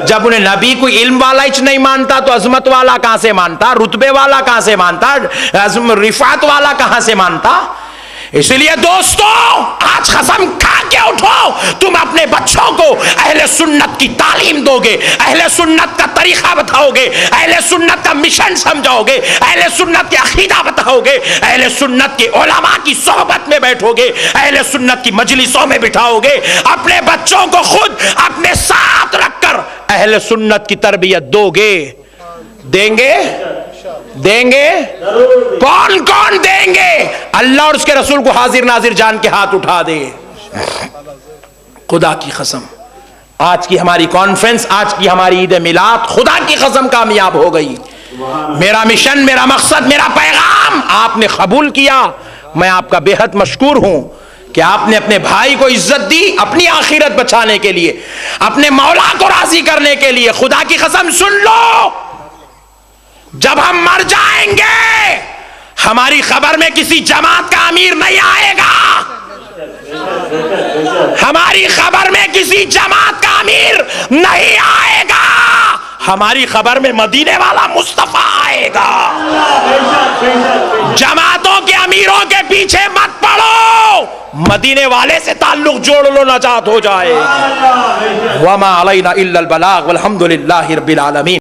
जब उन्हें नबी को इल्म वाला ही नहीं मानता तो अजमत वाला कहां से मानता? रुतबे वाला कहां से मानता? रिफात वाला कहां से मानता? इसलिए दोस्तों, आज कसम खा के उठो, तुम अपने बच्चों को अहले सुन्नत की तालीम दोगे, अहले सुन्नत का तरीका बताओगे, अहले सुन्नत का मिशन समझाओगे, अहले सुन्नत की अकीदा बताओगे, अहले सुन्नत के उलमा की सोहबत में बैठोगे, अहले सुन्नत की मजलिसों में बिठाओगे, अपने बच्चों को खुद अपने साथ रखकर अहले सुन्नत की तरबियत दोगे। देंगे? देंगे? कौन कौन देंगे? अल्लाह और उसके रसूल को हाजिर नाजिर जान के हाथ उठा दे। खुदा की कसम, आज की हमारी कॉन्फ्रेंस, आज की हमारी ईद मिलाद खुदा की कसम कामयाब हो गई। मेरा मिशन, मेरा मकसद, मेरा पैगाम आपने कबूल किया। मैं आपका बेहद मशकूर हूं कि आपने अपने भाई को इज्जत दी, अपनी आखिरत बचाने के लिए, अपने मौला को राजी करने के लिए। खुदा की कसम सुन लो, जब हम मर जाएंगे हमारी खबर में किसी जमात का अमीर नहीं आएगा, हमारी खबर में किसी जमात का अमीर नहीं आएगा, हमारी खबर में मदीने वाला मुस्तफा आएगा। जमातों के अमीरों के पीछे मत पड़ो, मदीने वाले से ताल्लुक जोड़ लो, नजात हो जाए। वमा अलैना इल्लल बलाग वल्हम्दुलिल्लाहि रब्बिल आलमीन।